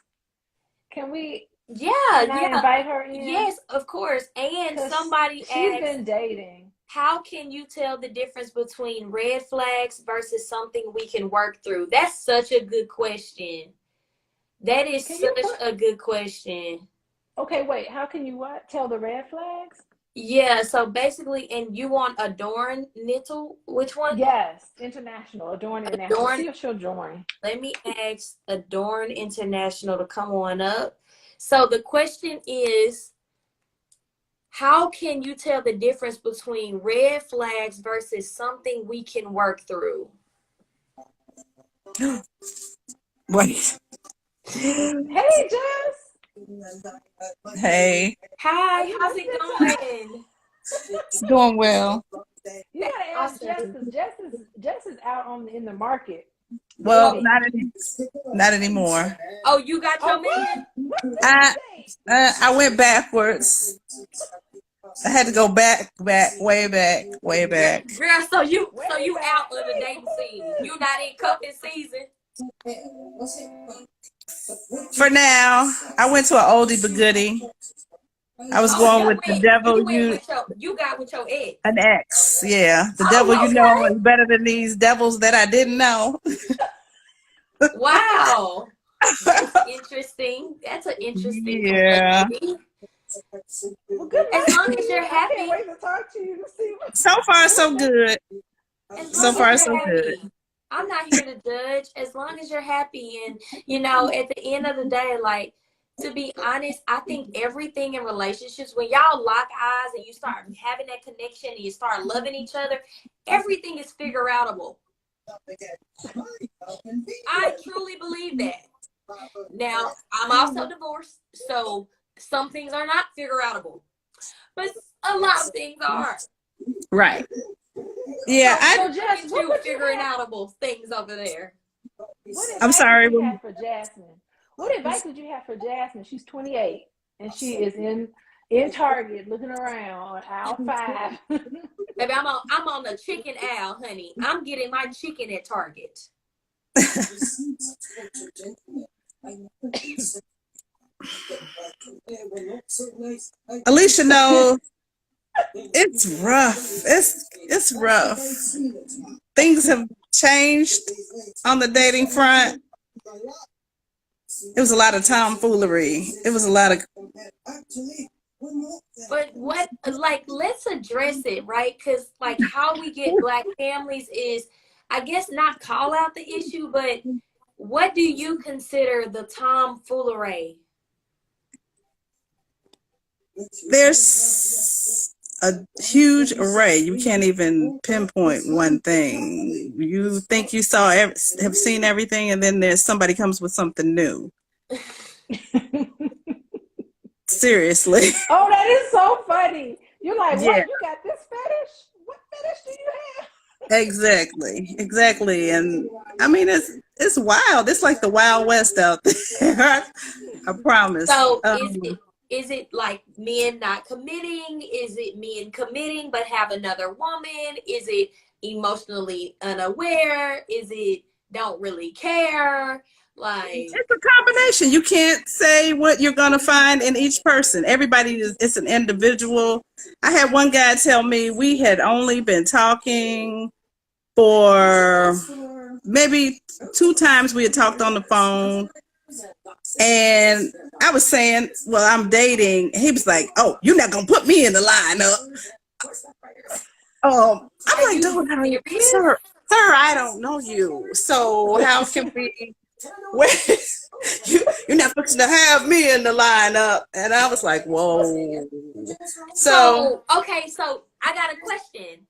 Can we, Yeah, can I yeah. invite her in? Yes, of course. And Because somebody she's asked, been dating. how can you tell the difference between red flags versus something we can work through? That's such a good question. That is Can you such put a good question. Okay, wait. How can you what? Tell the red flags? Yeah, so basically, and you want Adorn Knittel? Which one? Yes, international, Adorn International. Adorn. See if she'll join. Let me ask Adorn International to come on up. So the question is, how can you tell the difference between red flags versus something we can work through? Wait. Hey, Jess, Hey, are Hi, you how's it listening to us? going? doing well. You gotta ask Jess Awesome. because Jess is out on in the market Well, Oh, dating. not anymore. oh, you got Oh, your man? what? What I date? I went backwards. I had to go way Girl, back. girl, Way so you back. out of the Wait, dating who is scene. this? You not in cuffing season. For now, I went to an oldie but goodie. I was Oh, going with the devil you went you with you got with your ex. an ex. Yeah, the devil Oh, you know okay. is better than these devils that I didn't know. Wow. That's interesting. That's an interesting Yeah. complexity. Well, good As luck to long as you're you. I can't happy, wait to talk to you to see So far, what so good. as So long as far, you're so good. happy. I'm not here to judge. As long as you're happy, and at the end of the day, like, to be honest, I think everything in relationships, when y'all lock eyes and you start having that connection and you start loving each other, everything is figure outable. I truly believe that. Now, I'm also divorced, so some things are not figure outable, but a lot of things are. Right. Yeah, So I. what So, Jess, brings what you would you figuring have? outable things over there? What I'm advice would sorry. you have for Jasmine? What advice would you have for Jasmine? She's 28 and she is in Target looking around on aisle 5. Baby, I'm on the chicken aisle, honey. I'm getting my chicken at Target. Alicia knows it's rough. It's rough. Things have changed on the dating front. It was a lot of tomfoolery. It was a lot of But what, like, let's address it, right? Because, like, how we get Black families is, I guess, not call out the issue, but what do you consider the tomfoolery? there's a huge array. You can't even pinpoint one thing. You think you have seen everything, and then there's somebody comes with something new. Seriously. Oh, that is so funny. You're like, Yeah. what? You got this fetish? What fetish do you have? Exactly. And I mean, it's wild. It's like the Wild West out there. I promise. So is it like men not committing? Is it men committing but have another woman? Is it emotionally unaware? Is it don't really care? Like, it's a combination. You can't say what you're gonna find in each person. It's an individual. I had one guy tell me we had only been talking for maybe 2 times we had talked on the phone. And I was saying, well, I'm dating. And he was like, oh, you're not going to put me in the lineup. I'm like, dude, sir, I don't know you. So how can we, you're not fixing to have me in the lineup. And I was like, whoa. So okay, so I got a question.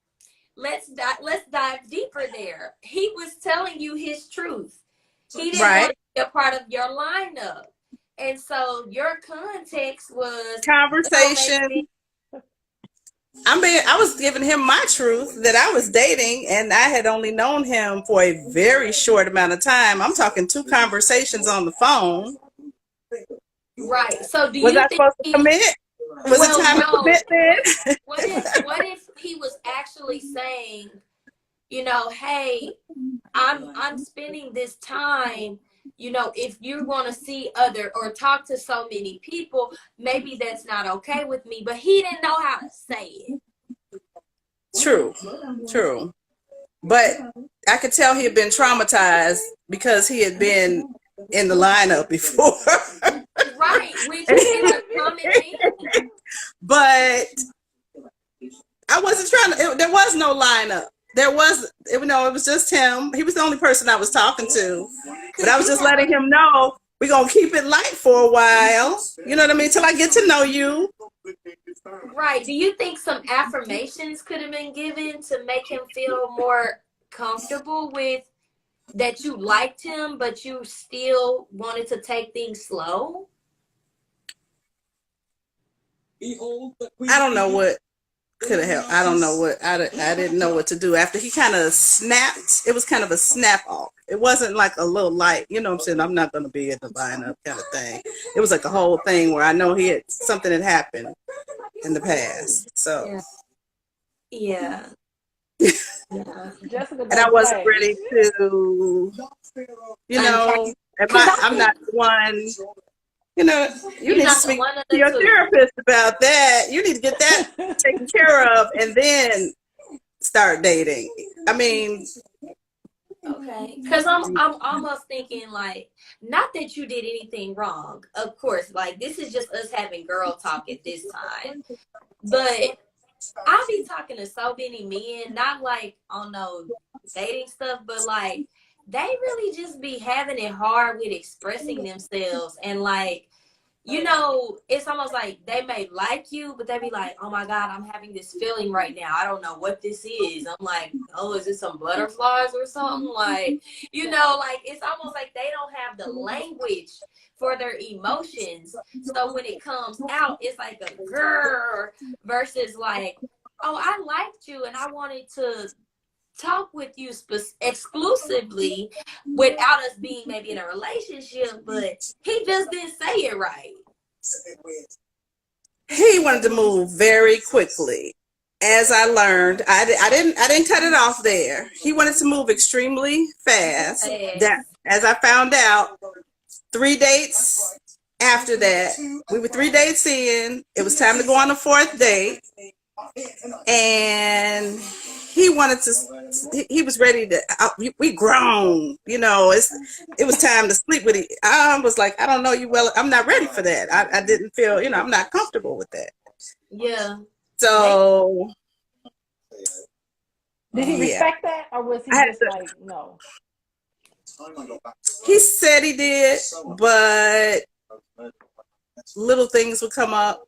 Let's dive deeper there. He was telling you his truth. He didn't want to be a part of your lineup. And so your context was conversation. I was giving him my truth that I was dating, and I had only known him for a very short amount of time. I'm talking 2 conversations on the phone. Right. So was I supposed to commit? Was it time to commit then? What if he was actually saying, you know, hey, I'm spending this time, you know, if you're going to see other or talk to so many people, maybe that's not okay with me. But he didn't know how to say it. True. But I could tell he had been traumatized because he had been in the lineup before. Right, which is a common thing. But I wasn't trying to, there was no lineup. It was just him. He was the only person I was talking to. But I was just letting him know we're going to keep it light for a while. You know what I mean? Till I get to know you. Right. Do you think some affirmations could have been given to make him feel more comfortable with that you liked him, but you still wanted to take things slow? I don't know what could have helped. I don't know what I didn't know what to do after he kind of snapped. It was kind of a snap off. It wasn't like a little light, you know what I'm saying? I'm not going to be in the lineup kind of thing. It was like a whole thing where I know something had happened in the past. So yeah. Jessica, and I wasn't ready to, you know, I'm not the one. You know, you need to speak to your therapist about that. You need to get that taken care of and then start dating. I mean, okay, because I'm almost thinking like, not that you did anything wrong, of course. Like, this is just us having girl talk at this time, but I be talking to so many men, not like on no dating stuff, but like they really just be having it hard with expressing themselves. And like, you know, it's almost like they may like you, but they be like, oh my God, I'm having this feeling right now. I don't know what this is. I'm like, oh, is it some butterflies or something? Like, you know, like it's almost like they don't have the language for their emotions. So when it comes out, it's like a grrr versus like, oh, I liked you and I wanted to talk with you exclusively without us being maybe in a relationship, but he just didn't say it right. He wanted to move very quickly. As I learned, I didn't cut it off there. He wanted to move extremely fast. That, as I found out, 3 dates after that, we were 3 dates in. It was time to go on the 4th date. And he wanted to, he was ready to, we grown, you know, it was time to sleep with it. I was like, I don't know you well. I'm not ready for that. I didn't feel, you know, I'm not comfortable with that. Yeah. So, Did he yeah. respect that, or was he just like, no? He said he did, but little things would come up,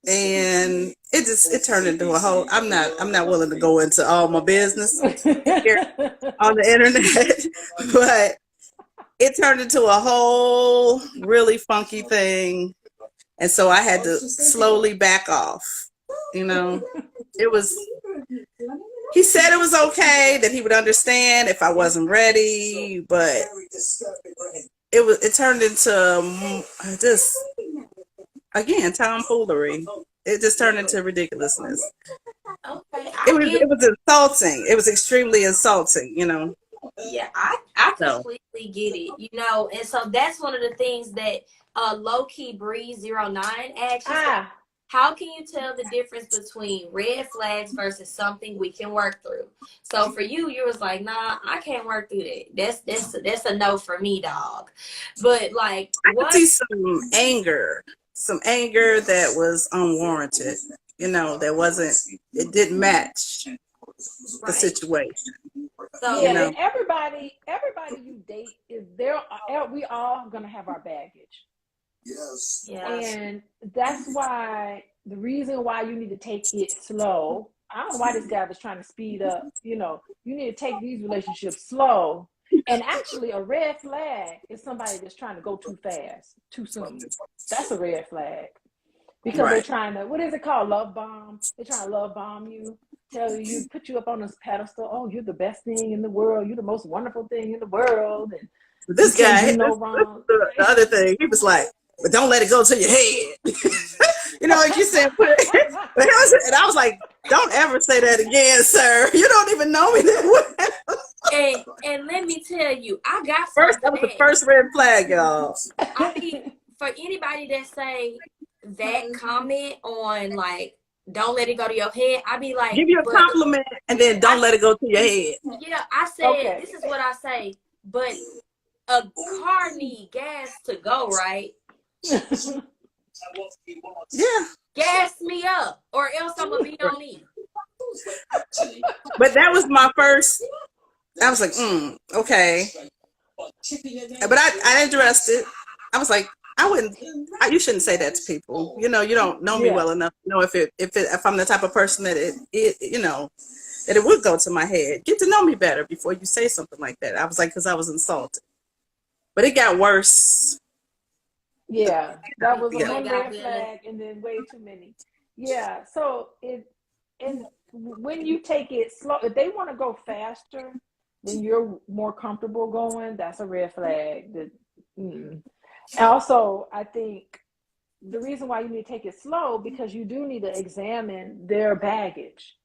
and it turned into a whole. I'm not willing to go into all my business here on the internet, but it turned into a whole really funky thing, and so I had to slowly back off. You know, it was. He said it was okay, that he would understand if I wasn't ready, but it turned into just, again, tomfoolery. It just turned into ridiculousness. Okay, It was insulting. It was extremely insulting, you know. Yeah, I completely get it, you know, and so that's one of the things that low key Breeze 09 asks. How can you tell the difference between red flags versus something we can work through? So for you, you was like, nah, I can't work through that. That's a no for me, dog. But like, I could see some anger that was unwarranted. You know, it didn't match the situation. So yeah, you know? And everybody you date is there. We all gonna have our baggage. Yes. And that's why the reason why you need to take it slow. I don't know why this guy was trying to speed up. You know, you need to take these relationships slow. And actually, a red flag is somebody that's trying to go too fast, too soon. That's a red flag. Because they're trying to, what is it called? Love bomb. They're trying to love bomb you, tell you, put you up on this pedestal. Oh, you're the best thing in the world. You're the most wonderful thing in the world. And this guy, the other thing, he was like, but don't let it go to your head. You know, like you said, and I was like, don't ever say that again, sir. You don't even know me that well. And let me tell you, I got that was the first red flag, y'all. I mean, for anybody that say that comment on like, don't let it go to your head, I be like, give you a compliment and then don't let it go to your head. Yeah, I said, this is what I say, but a car need gas to go, right? Yeah. Gas me up, or else I'm gonna be on E. But that was my first. I was like, okay. But I addressed it. I was like, you shouldn't say that to people. You know, you don't know me well enough to know if I'm the type of person that you know, that it would go to my head. Get to know me better before you say something like that. I was like, because I was insulted. But it got worse. Yeah, that was a one red flag, and then way too many. Yeah, so and when you take it slow, if they want to go faster than you're more comfortable going, that's a red flag. Also, I think the reason why you need to take it slow, because you do need to examine their baggage.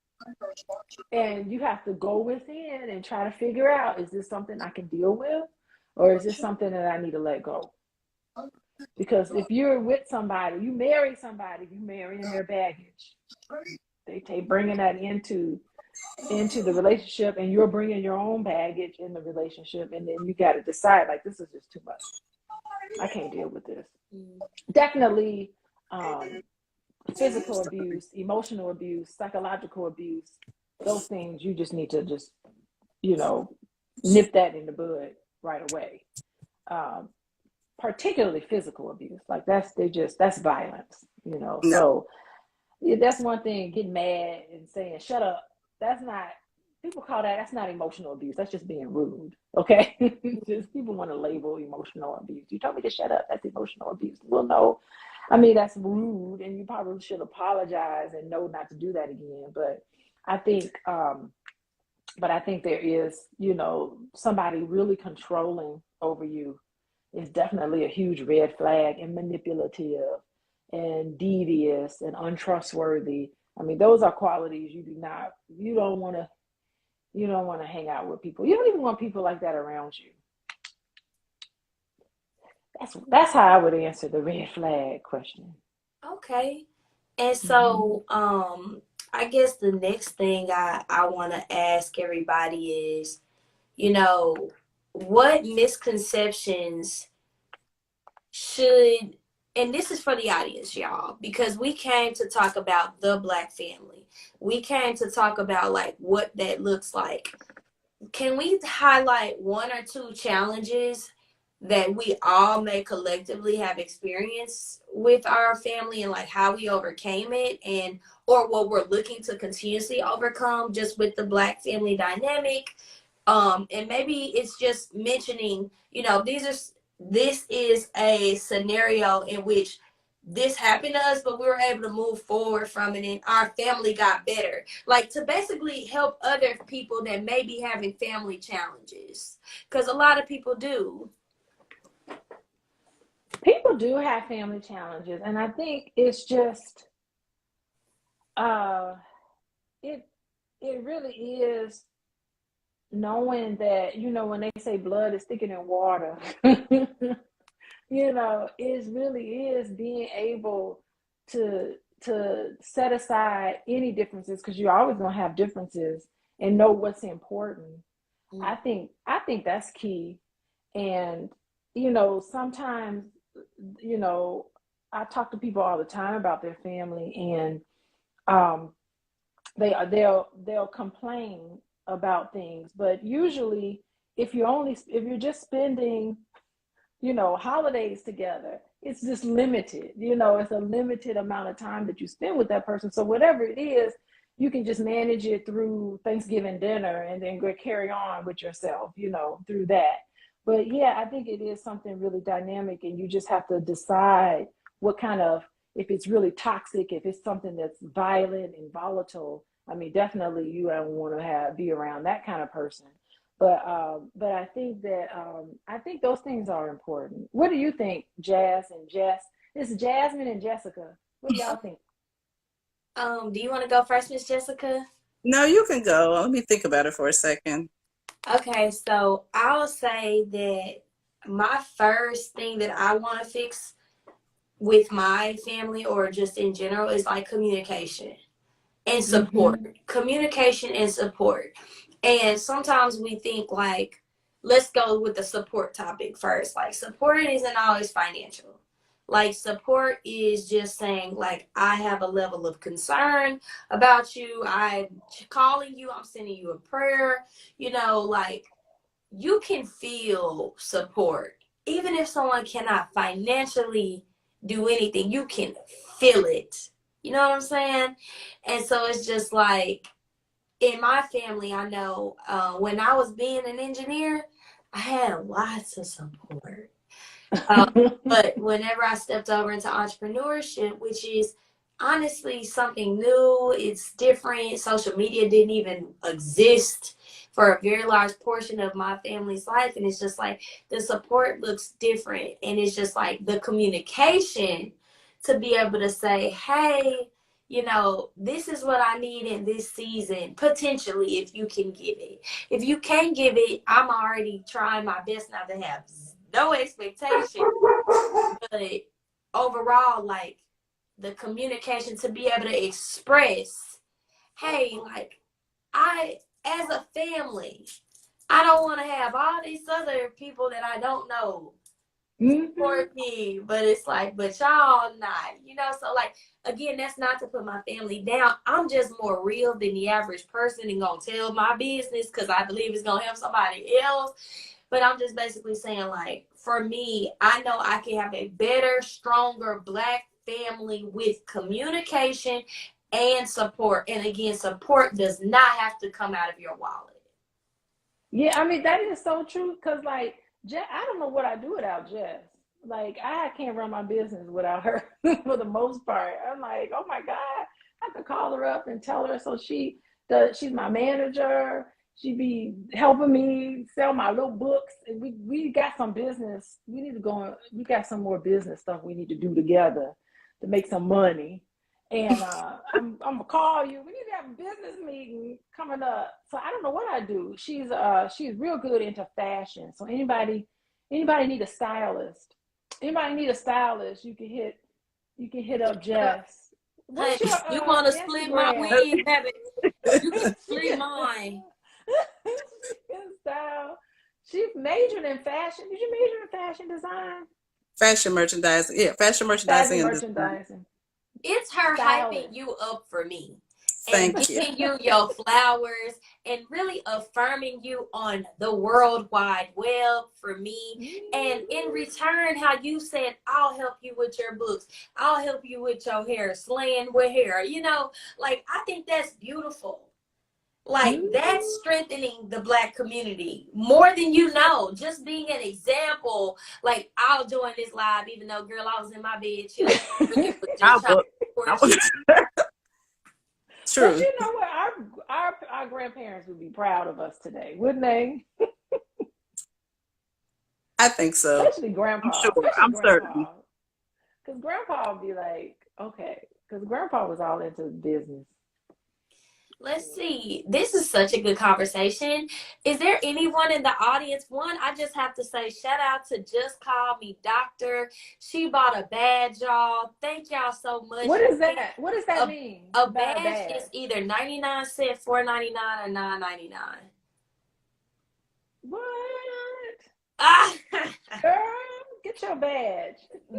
And you have to go within and try to figure out, is this something I can deal with? Or is this something that I need to let go? Because if you're with somebody, you marry somebody, you marry in their baggage. They take bringing that into the relationship, and you're bringing your own baggage in the relationship, and then you got to decide, like, this is just too much. I can't deal with this. Definitely physical abuse, emotional abuse, psychological abuse, those things you just need to just, you know, nip that in the bud right away. Particularly physical abuse, like that's violence, you know. No. So that's one thing, getting mad and saying shut up, that's not emotional abuse, that's just being rude. Okay. Just people want to label emotional abuse. You told me to shut up, that's emotional abuse. Well, no, I mean, that's rude, and you probably should apologize and know not to do that again. But I think there is, you know, somebody really controlling over you is definitely a huge red flag, and manipulative and devious and untrustworthy. I mean, those are qualities you don't want to hang out with people. You don't even want people like that around you. That's how I would answer the red flag question. Okay. And so, I guess the next thing I want to ask everybody is, what misconceptions should, and this is for the audience, y'all, because we came to talk about the Black family. We came to talk about like what that looks like. Can we highlight one or two challenges that we all may collectively have experienced with our family and like how we overcame it, and or what we're looking to continuously overcome just with the Black family dynamic? And maybe it's just mentioning, this is a scenario in which this happened to us, but we were able to move forward from it and our family got better. Like to basically help other people that may be having family challenges. Because a lot of people do. People do have family challenges, and I think it's just it it really is knowing that, when they say blood is thicker than water, it really is being able to set aside any differences, because you're always going to have differences, and know what's important. I think that's key. And sometimes, I talk to people all the time about their family, and they'll complain about things, but usually if you're just spending holidays together, it's just limited. It's a limited amount of time that you spend with that person, so whatever it is, you can just manage it through Thanksgiving dinner and then go carry on with yourself through that. But yeah, I think it is something really dynamic, and you just have to decide what kind of, if it's really toxic, if it's something that's violent and volatile. I mean, definitely you don't want to be around that kind of person. But I think that I think those things are important. What do you think, Jazz and Jess? This is Jasmine and Jessica. What do y'all think? Do you want to go first, Miss Jessica? No, you can go. Let me think about it for a second. Okay, so I'll say that my first thing that I want to fix with my family or just in general is like communication and support. Mm-hmm. Communication and support. And sometimes we think like, let's go with the support topic first. Like support isn't always financial. Like support is just saying like, I have a level of concern about you. I'm calling you. I'm sending you a prayer. Like you can feel support. Even if someone cannot financially do anything, you can feel it. You know what I'm saying? And so it's just like, in my family, I know when I was being an engineer, I had lots of support. But whenever I stepped over into entrepreneurship, which is honestly something new, it's different. Social media didn't even exist for a very large portion of my family's life. And it's just like the support looks different. And it's just like the communication to be able to say, hey, this is what I need in this season, potentially, if you can give it. If you can't give it, I'm already trying my best not to have no expectation. But overall, like the communication to be able to express, hey, like as a family, I don't want to have all these other people that I don't know support me, but it's like, but y'all not, so like, again, that's not to put my family down. I'm just more real than the average person and gonna tell my business because I believe it's gonna help somebody else. But I'm just basically saying, like, for me, I know I can have a better, stronger Black family with communication and support. And again, support does not have to come out of your wallet. Yeah, I mean, that is so true, because like I don't know what I do without Jess. Like I can't run my business without her for the most part. I'm like, oh my God, I could call her up and tell her. So she's my manager. She be helping me sell my little books. And we got some business. We need to go on. We got some more business stuff we need to do together to make some money. And I'm gonna call you. We need to have a business meeting coming up. So I don't know what I do. She's real good into fashion. So anybody need a stylist? Anybody need a stylist? You can hit up Jess. What's Honey, your you want to split my Instagram? wig, baby? You can split mine. Style. She majored in fashion. Did you major in fashion design? Fashion merchandising. Yeah, fashion merchandising Fashion and design. merchandising. It's her hyping Stylist. you up for me and Thank you. giving you your flowers and really affirming you on the World Wide Web for me. And in return, how you said, I'll help you with your books, I'll help you with your hair, slaying with hair. Like, I think that's beautiful. Like, that's strengthening the Black community more than you know. Just being an example. Like, I'll join this live, even though, girl, I was in my bed chilling. Really was just trying to True. But you know what? Our grandparents would be proud of us today, wouldn't they? I think so. Especially grandpa. I'm sure. Especially I'm grandpa. certain. Because grandpa would be like, okay. Because grandpa was all into business. Let's see. This is such a good conversation. Is there anyone in the audience? One, I just have to say shout out to Just Call Me Doctor. She bought a badge, y'all. Thank y'all so much. What is that? What does that mean? A badge is either 99 cents, $4.99, or $9.99. What? Ah, Girl, get your badge.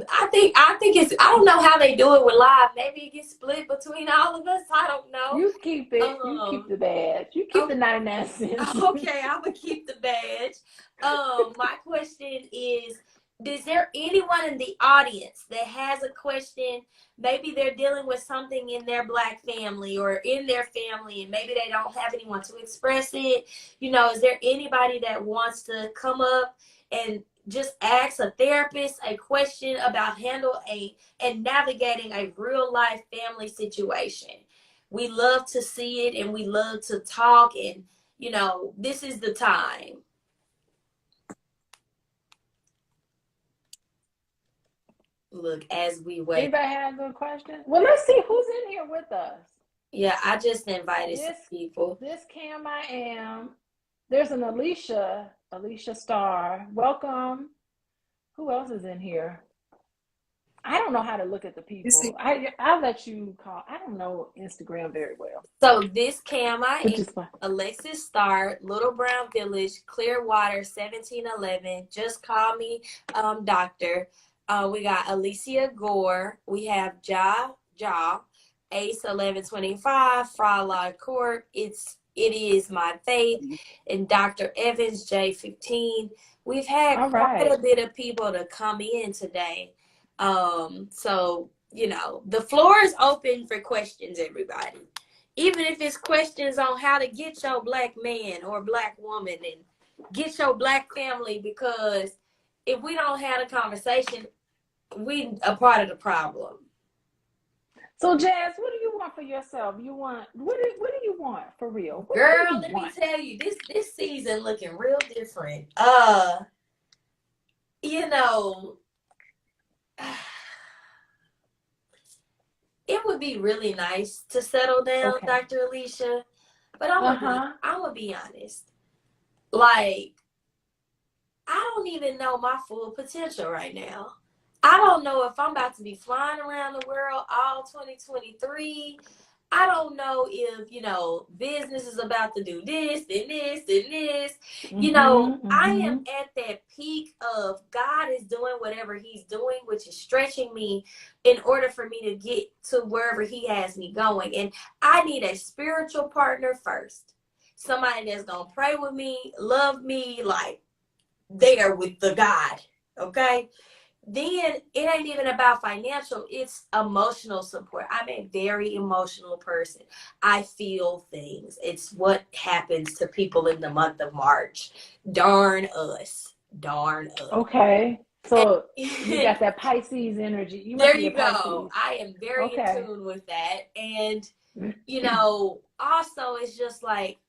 I think it's, I don't know how they do it with live. Maybe it gets split between all of us. I don't know. You keep it. You keep the badge. You keep the 99 cents. Okay, I'm gonna keep the badge. My question is there anyone in the audience that has a question? Maybe they're dealing with something in their Black family or in their family, and maybe they don't have anyone to express it. Is there anybody that wants to come up and just ask a therapist a question about and navigating a real life family situation? We love to see it and we love to talk, and this is the time. Look, as we wait. Anybody have a question? Well, let's see who's in here with us. Yeah, I just invited some people. This Cam I am. There's an Alicia Starr. Welcome. Who else is in here? I don't know how to look at the people. I'll let you call. I don't know Instagram very well. So this Cam I am, Alexis Starr, Little Brown Village, Clearwater, 1711. Just Call Me Doctor. We got Alicia Gore. We have Ja, Ace 1125, Frog Court. It is my faith, and Dr. Evans J15. We've had quite a bit of people to come in today. So the floor is open for questions, everybody. Even if it's questions on how to get your Black man or Black woman and get your Black family, because if we don't have a conversation, we a part of the problem. So Jazz, what do you want for yourself? What do you want for real? Girl, let me tell you, this season looking real different. It would be really nice to settle down, Dr. Alicia, but I'm gonna be honest. Like, I don't even know my full potential right now. I don't know if I'm about to be flying around the world all 2023. I don't know if, business is about to do this and this and this. I am at that peak of God is doing whatever he's doing, which is stretching me in order for me to get to wherever he has me going. And I need a spiritual partner first. Somebody that's going to pray with me, love me, like there with the God. Okay. Then it ain't even about financial, it's emotional support. I'm a very emotional person. I feel things. It's what happens to people in the month of March. Darn us. Okay. So you got that Pisces energy. There you go. I am very in tune with that. And, also it's just like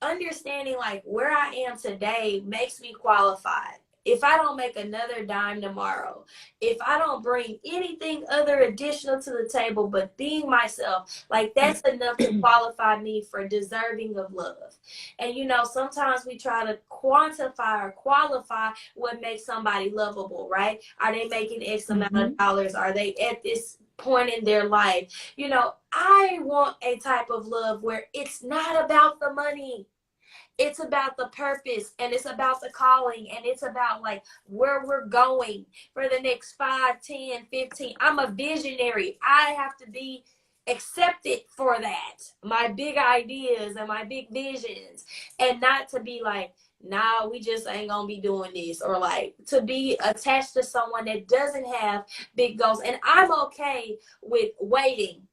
understanding like where I am today makes me qualified. if I don't make another dime tomorrow, if I don't bring anything other additional to the table but being myself, like that's enough to qualify me for deserving of love. And you know, sometimes we try to quantify or qualify what makes somebody lovable, right? Are they making X amount of dollars? Are they at this point in their life? You know, I want a type of love where it's not about the money. It's about the purpose, and it's about the calling, and it's about like where we're going for the next 5, 10, 15. I'm a visionary. I have to be accepted for that. My big ideas and my big visions, and not to be like, nah, we just ain't gonna be doing this, or like to be attached to someone that doesn't have big goals. And I'm okay with waiting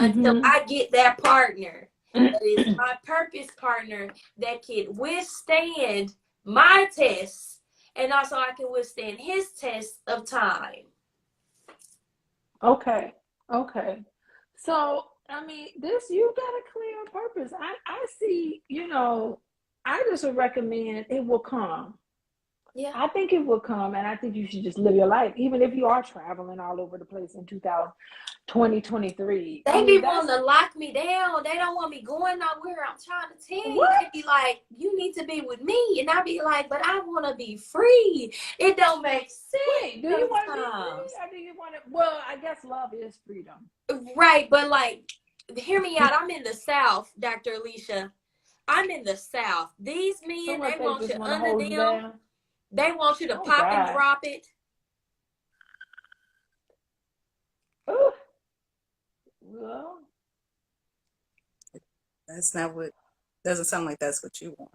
until I get that partner that is my purpose partner that can withstand my tests, and also I can withstand his test of time. Okay. So, I mean, you got a clear purpose. I see, you know, I just would recommend it will come. Yeah. I think it will come, and I think you should just live your life, even if you are traveling all over the place in 2023. They be wanting to lock me down. They don't want me going nowhere. I'm trying to tell you. They be like, you need to be with me. And I be like, but I want to be free. It don't make sense. Wait, do you want to be free, or do you want to? Well, I guess love is freedom. Right, but like, hear me out. I'm in the South, Dr. Alicia. I'm in the South. These men, So they want you under them. Down? They want you to pop and drop it. Ooh. Well, that's not what, doesn't sound like that's what you want.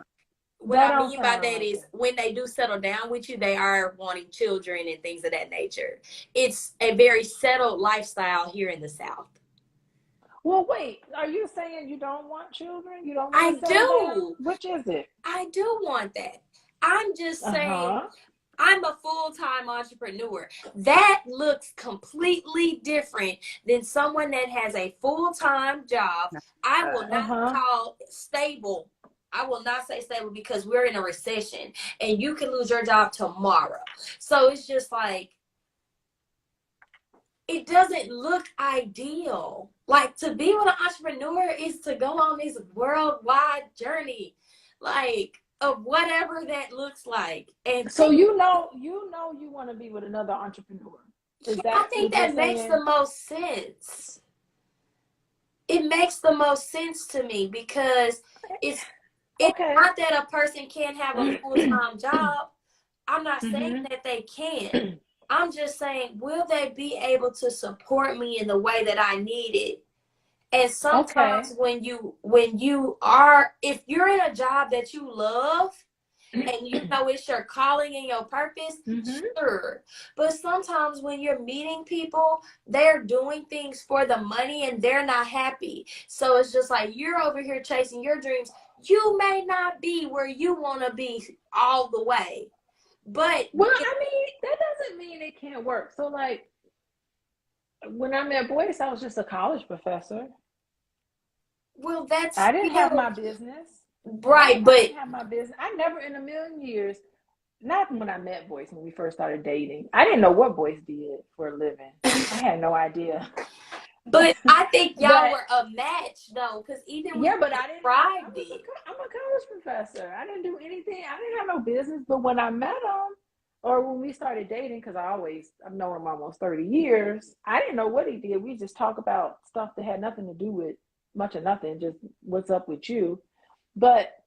What I mean by that is when they do settle down with you, they are wanting children and things of that nature. It's a very settled lifestyle here in the South. Well, wait, are you saying you don't want children? You don't want to settle down? Which is it? I do want that. I'm just saying, I'm a full-time entrepreneur. That looks completely different than someone that has a full-time job. I will not call stable. I will not say stable because we're in a recession and you can lose your job tomorrow. So it's just like, it doesn't look ideal. Like, to be with an entrepreneur is to go on this worldwide journey, like, of whatever that looks like. And so you know you want to be with another entrepreneur. I think that makes the most sense. It makes the most sense to me because it's not that a person can't have a full-time job. I'm not saying that they can. I'm just saying, will they be able to support me in the way that I need it? And sometimes when you are, if you're in a job that you love and you know it's your calling and your purpose, sure. But sometimes when you're meeting people, they're doing things for the money and they're not happy. So it's just like, you're over here chasing your dreams. You may not be where you want to be all the way. But well, I mean, that doesn't mean it can't work. So like, when I met Boyce, I was just a college professor. Well, I didn't have my business. Right, but I didn't have my business. I never in a million years, not when I met Boyce, when we first started dating. I didn't know what Boyce did for a living. I had no idea. But I think y'all were a match, though, because even when but I didn't. I'm a college professor. I didn't do anything. I didn't have no business. But when I met him, or when we started dating, because I've known him almost 30 years, I didn't know what he did. We just talk about stuff that had nothing to do with much of nothing, just what's up with you. But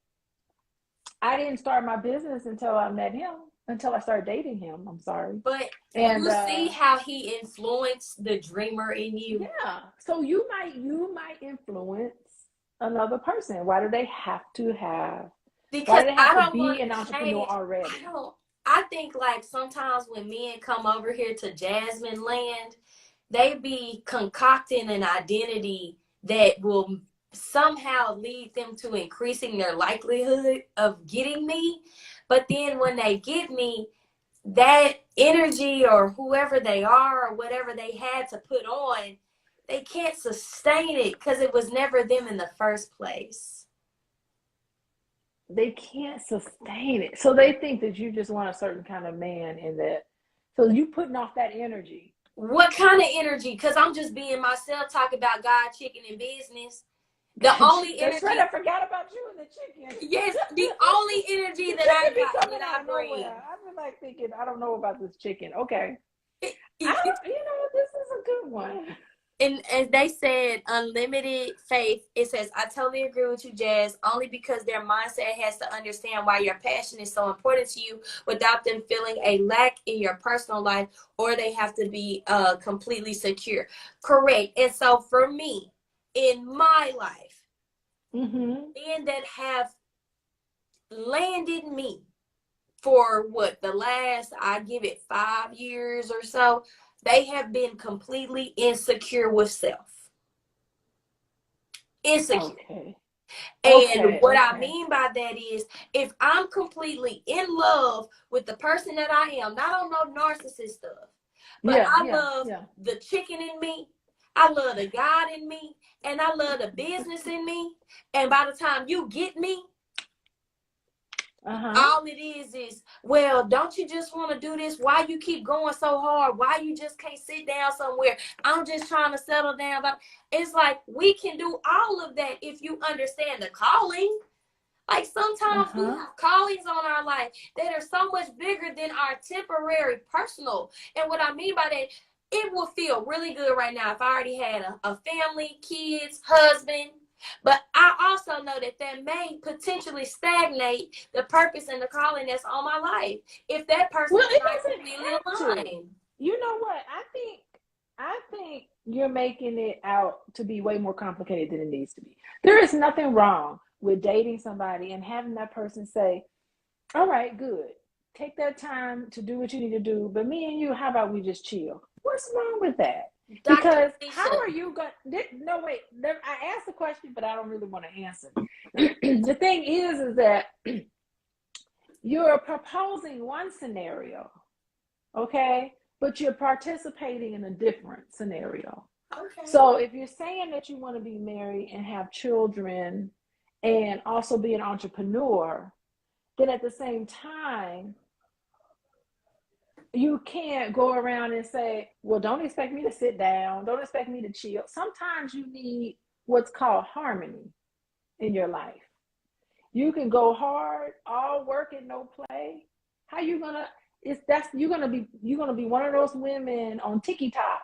I didn't start my business until I met him. Until I started dating him, I'm sorry. But you see how he influenced the dreamer in you? Yeah. So you might influence another person. Why do they have to have? Because I don't be an entrepreneur already. I think like sometimes when men come over here to Jasmine land, they be concocting an identity that will somehow lead them to increasing their likelihood of getting me. But then when they get me, that energy or whoever they are or whatever they had to put on, they can't sustain it because it was never them in the first place. they can't sustain it. So they think that you just want a certain kind of man in that. So you putting off that energy. What kind of energy? Because I'm just being myself, talking about God, chicken, and business. The only energy. That's right. I forgot about you and the chicken. Yes, the only energy that I got, that I bring. I've been like thinking, I don't know about this chicken. Okay. You know, this is a good one. And as they said, unlimited faith, it says, I totally agree with you, Jazz, only because their mindset has to understand why your passion is so important to you without them feeling a lack in your personal life, or they have to be completely secure. Correct. And so for me, in my life, men that have landed me for what, the last, I give it 5 years or so, they have been completely insecure with self. Insecure. Okay. And what I mean by that is, if I'm completely in love with the person that I am, not on no narcissist stuff, but I love the chicken in me, I love the God in me, and I love the business in me. And by the time you get me, all it is, well, don't you just want to do this? Why you keep going so hard? Why you just can't sit down somewhere? I'm just trying to settle down. It's like, we can do all of that if you understand the calling. Like, sometimes we have callings on our life that are so much bigger than our temporary personal. And what I mean by that, it will feel really good right now if I already had a family, kids, husband. But I also know that may potentially stagnate the purpose and the calling that's on my life if that person is not completely aligned. You know what? I think you're making it out to be way more complicated than it needs to be. There is nothing wrong with dating somebody and having that person say, all right, good. Take that time to do what you need to do. But me and you, how about we just chill? What's wrong with that? Because how are you going to, no, wait, I asked the question, but I don't really want to answer. The thing is that you're proposing one scenario, okay? But you're participating in a different scenario. Okay. So if you're saying that you want to be married and have children and also be an entrepreneur, then at the same time, you can't go around and say, well, don't expect me to sit down. Don't expect me to chill. Sometimes you need what's called harmony in your life. You can go hard, all work and no play. How you gonna, you're gonna be one of those women on TikTok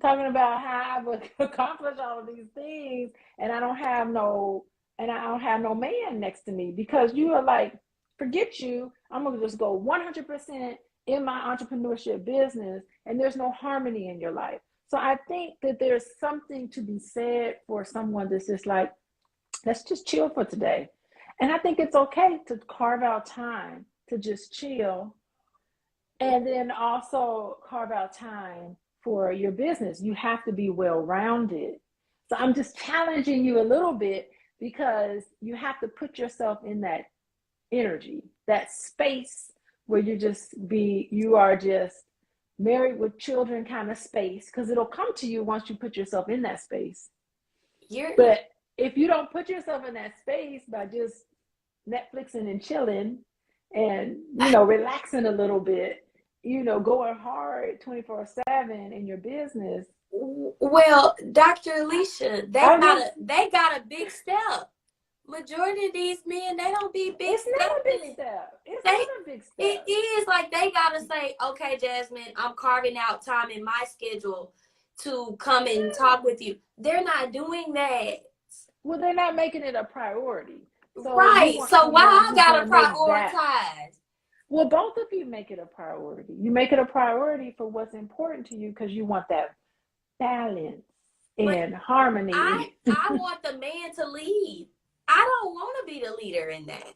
talking about how I've accomplished all of these things and I don't have no man next to me, because you are like, forget you, I'm gonna just go 100% in my entrepreneurship business, and there's no harmony in your life. So I think that there's something to be said for someone that's just like, let's just chill for today. And I think it's okay to carve out time to just chill, and then also carve out time for your business. You have to be well-rounded. So I'm just challenging you a little bit, because you have to put yourself in that energy, that space where you are just married with children kind of space, because it'll come to you once you put yourself in that space. But if you don't put yourself in that space by just Netflixing and chilling and, relaxing a little bit, going hard 24/7 in your business. Well, Dr. Alicia, they got a big step. Majority of these men, they don't be big steps. It's not a big step. It's not a big step. It is like they gotta say, okay, Jasmine, I'm carving out time in my schedule to come and talk with you. They're not doing that. Well, they're not making it a priority. So right. So why I gotta prioritize? Well, both of you make it a priority. You make it a priority for what's important to you, because you want that balance and harmony. I want the man to lead. I don't want to be the leader in that.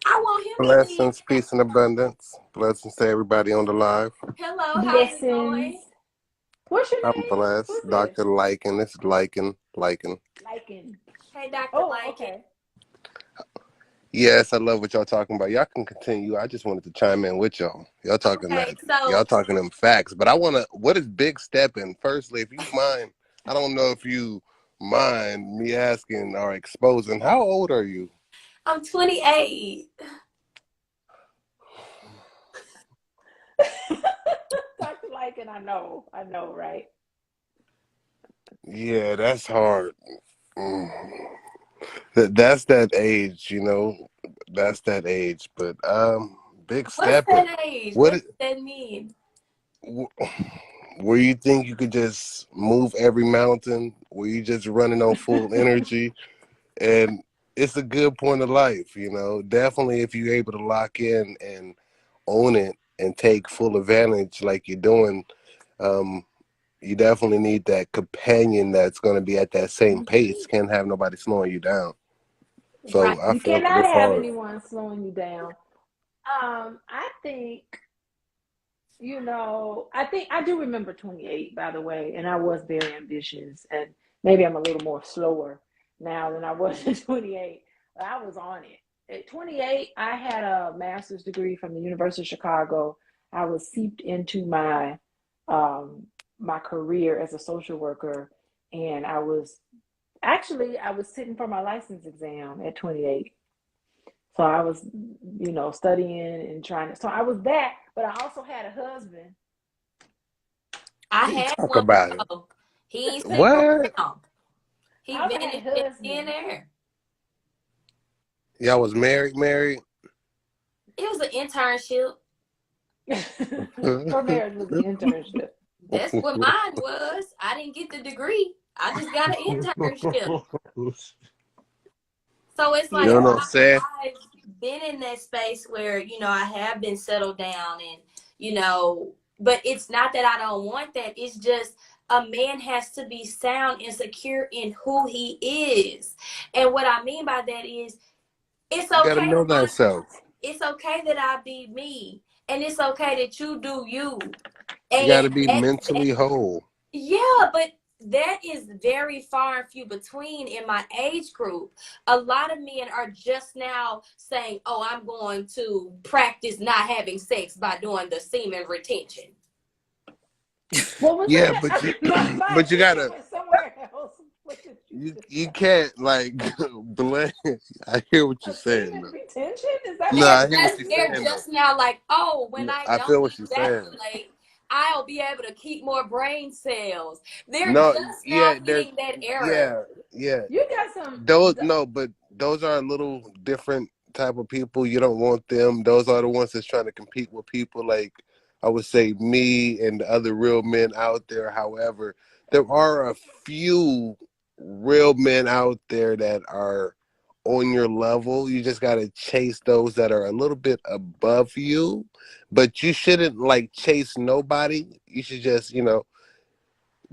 I want him Blessings, to lead. peace, and abundance. Blessings to everybody on the live. Hello, how's it going? What's your name? I'm blessed. Dr. Liken. It's Liken. Hey, Dr. Liken. Okay. Yes, I love what y'all talking about. Y'all can continue. I just wanted to chime in with y'all. Y'all talking y'all talking them facts. But what is big stepping? Firstly, if you mind, I don't know if you mind me asking or exposing, how old are you? I'm 28. Dr. Lycan, I know, right? Yeah, that's hard. That's that age, That's that age. But big What's stepping. that age? What What does that mean? where you think you could just move every mountain, where you just running on full energy, and it's a good point of life, Definitely if you're able to lock in and own it and take full advantage like you're doing, you definitely need that companion that's going to be at that same pace. Can't have nobody slowing you down. Right. So I You feel like cannot it's have hard. anyone slowing you down. I think, I think I do remember 28, by the way, and I was very ambitious, and maybe I'm a little more slower now than I was at 28. But I was on it. At 28, I had a master's degree from the University of Chicago. I was seeped into my career as a social worker, and I was sitting for my license exam at 28. So I was, studying and trying to. So I was that, but I also had a husband. I He had talk one about it. before. He ain't sitting What? around. I He also been had a in husband. there. Y'all was married? It was an internship. Her marriage was an internship. That's what mine was. I didn't get the degree. I just got an internship. So it's You like don't know Yeah. what I'm saying? I've been in that space where, I have been settled down but it's not that I don't want that. It's just a man has to be sound and secure in who he is. And what I mean by that is it's You got to okay know that thyself. it's okay that I be me. And it's okay that you do you. You got to And be mentally whole. yeah, but that is very far and few between in my age group. A lot of men are just now saying, "Oh, I'm going to practice not having sex by doing the semen retention." What was Yeah, that? My but you attention gotta, went somewhere else. What did you just you say? can't like blend. I hear what you're A saying semen though. retention? Is that No, what They're you I hear what just just you're they're saying said? though. just now like, "Oh, when No, I I don't feel what you're saying. ejaculate, I'll be able to keep more brain cells." They're No, just now yeah, there's, hitting that era. yeah, yeah. You got some. Those no, but those are a little different type of people. You don't want them. Those are the ones that's trying to compete with people like I would say me and the other real men out there. However, there are a few real men out there that are on your level. You just got to chase those that are a little bit above you, but you shouldn't like chase nobody. You should just,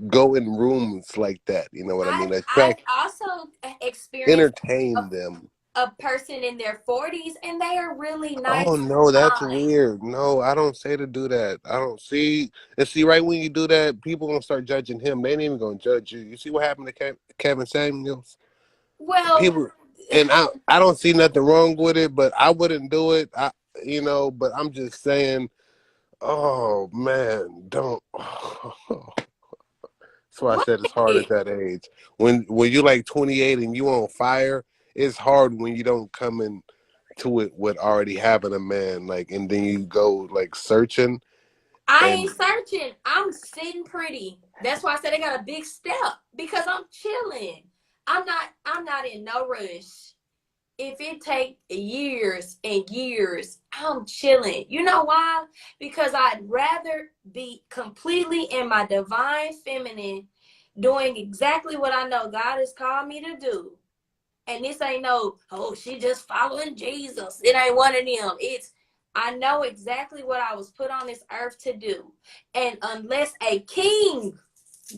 go in rooms like that. You know what I mean? I've Attract, also experienced entertain them. a person in their 40s and they are really Oh nice and no, that's kind. weird. No, I don't say to do that. I don't see. And see, right when you do that, people gonna start judging him. They ain't even gonna judge you. You see what happened to Kevin Samuels? Well, People, and I don't see nothing wrong with it, but I wouldn't do it. But I'm just saying. Oh man, don't. That's why I what? said it's hard at that age. When you're like 28 and you on fire, it's hard when you don't come in to it with already having a man, like, and then you go like searching I and ain't searching. I'm sitting pretty. That's why I said I got a big step because I'm chilling. I'm not in no rush. If it take years and years, I'm chilling. You know why? Because I'd rather be completely in my divine feminine, doing exactly what I know God has called me to do. And this ain't no, oh, she just following Jesus. It ain't one of them. It's, I know exactly what I was put on this earth to do. And unless a king,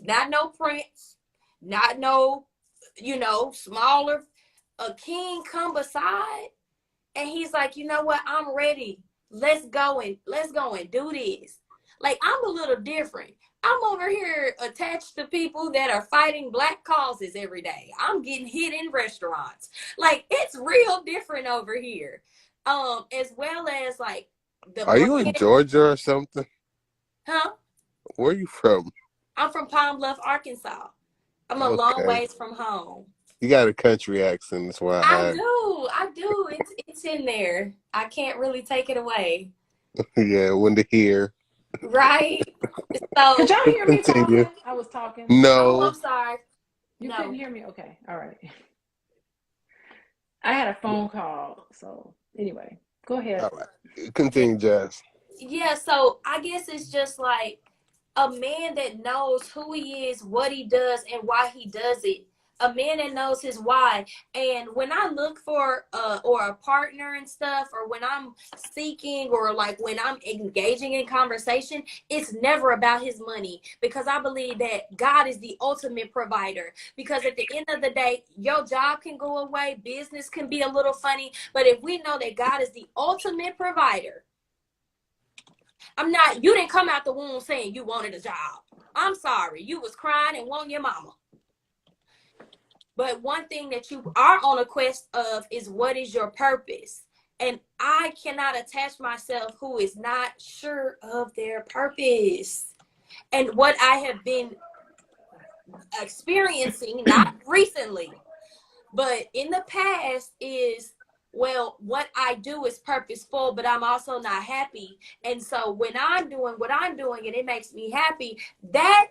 not no prince, not no, smaller, a king come beside and he's like, you know what, I'm ready. Let's go and do this. Like, I'm a little different. I'm over here attached to people that are fighting black causes every day. I'm getting hit in restaurants. Like, it's real different over here. As well as like the are you in brand, Georgia or something? huh? Where are you from? I'm from Palm Bluff, Arkansas. I'm a long Okay. ways from home. You got a country accent. That's why I I. do. I do. It's in there. I can't really take it away. Yeah, when to hear. Right? Could So, y'all hear me Continue. talking? I was talking. oh, I'm No. sorry. You couldn't No. hear me? Okay. All right. I had a phone call. So anyway, go ahead. All right. Yeah. Continue, Jazz. Yeah, so I guess it's just like a man that knows who he is, what he does, and why he does it. A man that knows his why. And when I look for or a partner and stuff, or when I'm seeking, or like when I'm engaging in conversation, it's never about his money, because I believe that God is the ultimate provider. Because at the end of the day, your job can go away, business can be a little funny, but if we know that God is the ultimate provider, you didn't come out the womb saying you wanted a job. I'm sorry. You was crying and wanting your mama. But one thing that you are on a quest of is, what is your purpose? And I cannot attach myself who is not sure of their purpose. And what I have been experiencing, not recently, but in the past, is, well, what I do is purposeful, but I'm also not happy. And so when I'm doing what I'm doing and it makes me happy, that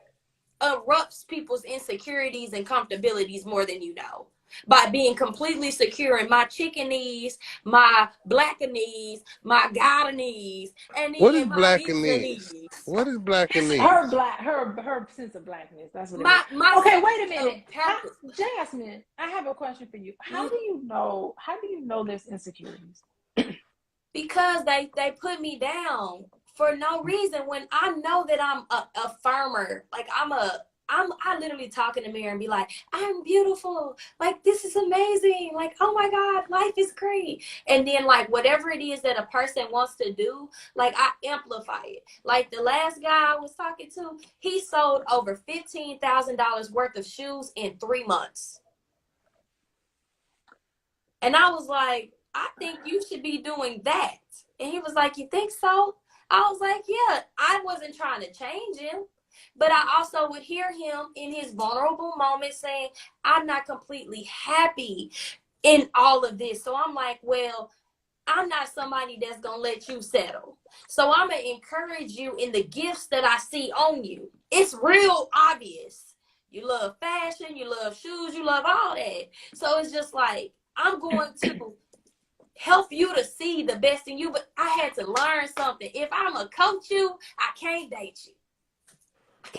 erupts people's insecurities and comfortabilities more than you know. By being completely secure in my chickenese, my blackanese, my Guyanese, and What is then my blackanese? Vietnamese. What is blackanese? Her sense of blackness. That's what it is. My Okay, sense wait a minute. of purpose. Jasmine, I have a question for you. How do you know there's insecurities? Because they put me down for no reason, when I know that I'm a farmer. Like I literally talk in the mirror and be like, I'm beautiful, like this is amazing, like oh my god, life is great. And then like whatever it is that a person wants to do, like I amplify it. Like the last guy I was talking to, he sold over $15,000 worth of shoes in 3 months. And I was like, I think you should be doing that. And he was like, you think so? I was like, yeah. I wasn't trying to change him, but I also would hear him in his vulnerable moments saying, I'm not completely happy in all of this. So I'm like, well, I'm not somebody that's going to let you settle. So I'm going to encourage you in the gifts that I see on you. It's real obvious. You love fashion, you love shoes, you love all that. So it's just like, I'm going to help you to see the best in you, but I had to learn something. If I'm a coach you, I can't date you.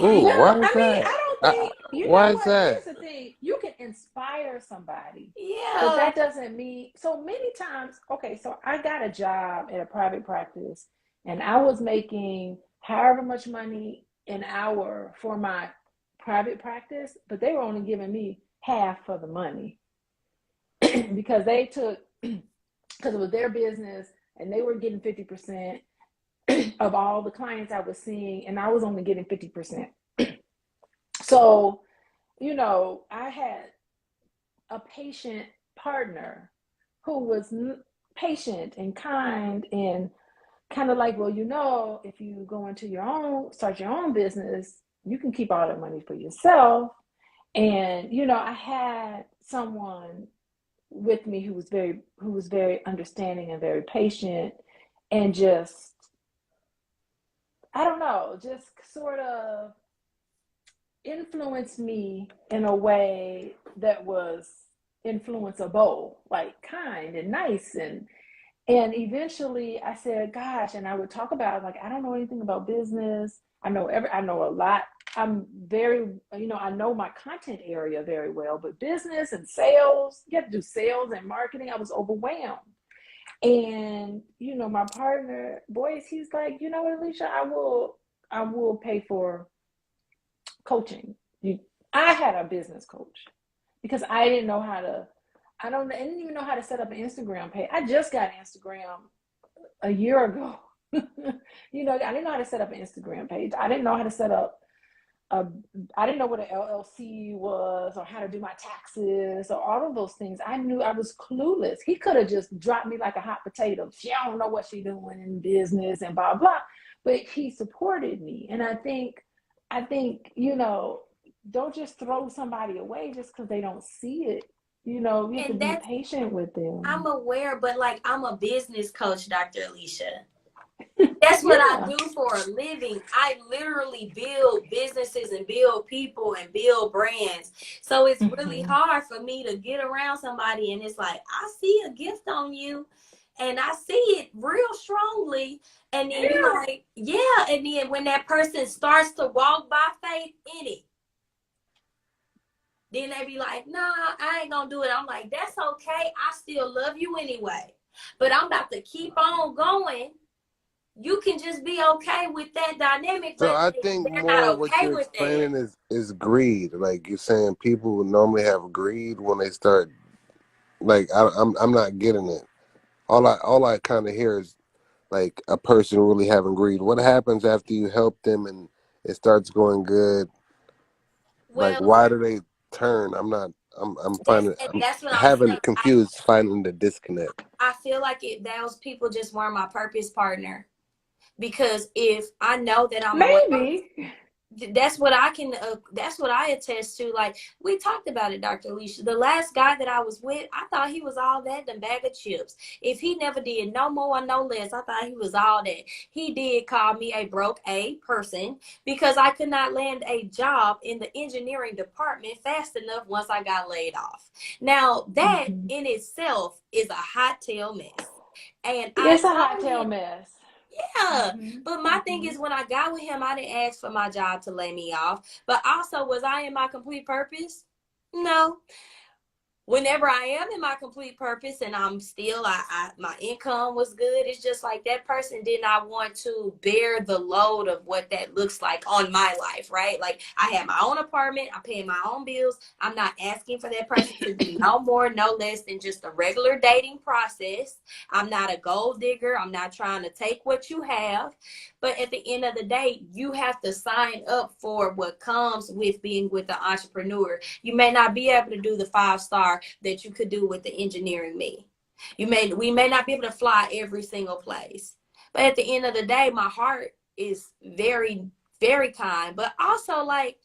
Ooh, Well, why is I mean, that? I don't think, you Why know is what? that? Here's the thing. You can inspire somebody, but Yeah. that doesn't mean, so many times, okay, so I got a job at a private practice and I was making however much money an hour for my private practice, but they were only giving me half of the money because they took, because it was their business and they were getting 50% of all the clients I was seeing, and I was only getting 50%. So, I had a patient partner who was patient and kind and kind of like, well, if you go into start your own business, you can keep all the money for yourself. And, I had someone with me who was very understanding and very patient, and just, I don't know, just sort of influenced me in a way that was influenceable, like kind and nice. And eventually I said, gosh, and I would talk about, like, I don't know anything about business. I know a lot. I'm very, I know my content area very well, but business and sales, you have to do sales and marketing. I was overwhelmed. And, my partner, Boyce, he's like, you know what, Alicia, I will pay for coaching. I had a business coach because I didn't know how to, I didn't even know how to set up an Instagram page. I just got Instagram a year ago. I didn't know how to set up an Instagram page. I didn't know how to set up I didn't know what an LLC was or how to do my taxes or all of those things. I was clueless. He could have just dropped me like a hot potato. She don't know what she's doing in business and blah, blah. But he supported me. And I think, don't just throw somebody away just because they don't see it. You know, you have to And be that's, patient with I'm them. aware, but like I'm a business coach, Dr. Alicia. That's what I Yeah. do for a living. I literally build businesses and build people and build brands. So it's really Mm-hmm. hard for me to get around somebody and it's like, I see a gift on you and I see it real strongly. And then you Yeah. like, yeah. And then when that person starts to walk by faith in it, then they be like, nah, I ain't gonna do it. I'm like, that's okay. I still love you anyway. But I'm about to keep on going. You can just be okay with that dynamic, So but I think they're not more what okay you're with that. explaining is greed. Like you're saying, people normally have greed when they start. Like I'm not getting it. All I kind of hear is like a person really having greed. What happens after you help them and it starts going good? Like Well, why do they turn? I'm finding I'm that's what I'm having saying. confused finding the disconnect. I feel like those people just weren't my purpose partner because if I know that I'm a Maybe. that's what I can that's what I attest to. Like we talked about it, Dr. Alicia. The last guy that I was with, I thought he was all that, the bag of chips. If he never did no more no less, I thought he was all that. He did call me a broke a person because I could not land a job in the engineering department fast enough once I got laid off. Now that Mm-hmm. in itself is a hot tail mess. And I It's a hot told tail him, mess. yeah, Mm-hmm. but my thing Mm-hmm. is when I got with him, I didn't ask for my job to lay me off. But also, was I in my complete purpose? No. Whenever I am in my complete purpose and I'm still, my income was good. It's just like that person did not want to bear the load of what that looks like on my life, right? Like I have my own apartment, I pay my own bills. I'm not asking for that person to do no more, no less than just a regular dating process. I'm not a gold digger. I'm not trying to take what you have. But at the end of the day, you have to sign up for what comes with being with the entrepreneur. You may not be able to do the 5-star that you could do with the engineering me. We may not be able to fly every single place. But at the end of the day, my heart is very, very kind. But also like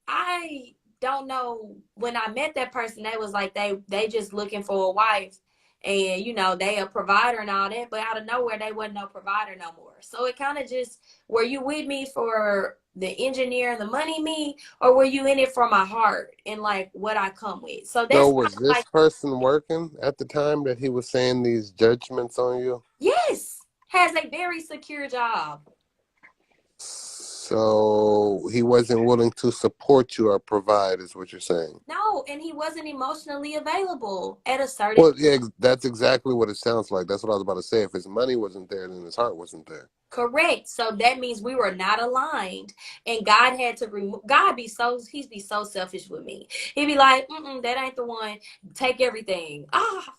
I don't know, when I met that person, they was like they just looking for a wife and they a provider and all that, but out of nowhere they wasn't no provider no more. So it kind of just, were you with me for the engineer and the money me, or were you in it for my heart and like what I come with? So So that's kind was of like, this person working at the time that he was saying these judgments on you? yes, has a very secure job. So he wasn't willing to support you or provide, is what you're saying. No, and he wasn't emotionally available at a certain. Well, yeah, that's exactly what it sounds like. That's what I was about to say. If his money wasn't there, then his heart wasn't there. Correct. So that means we were not aligned, and God had to remove. He'd be so selfish with me. He'd be like, that ain't the one. Take everything. Ah,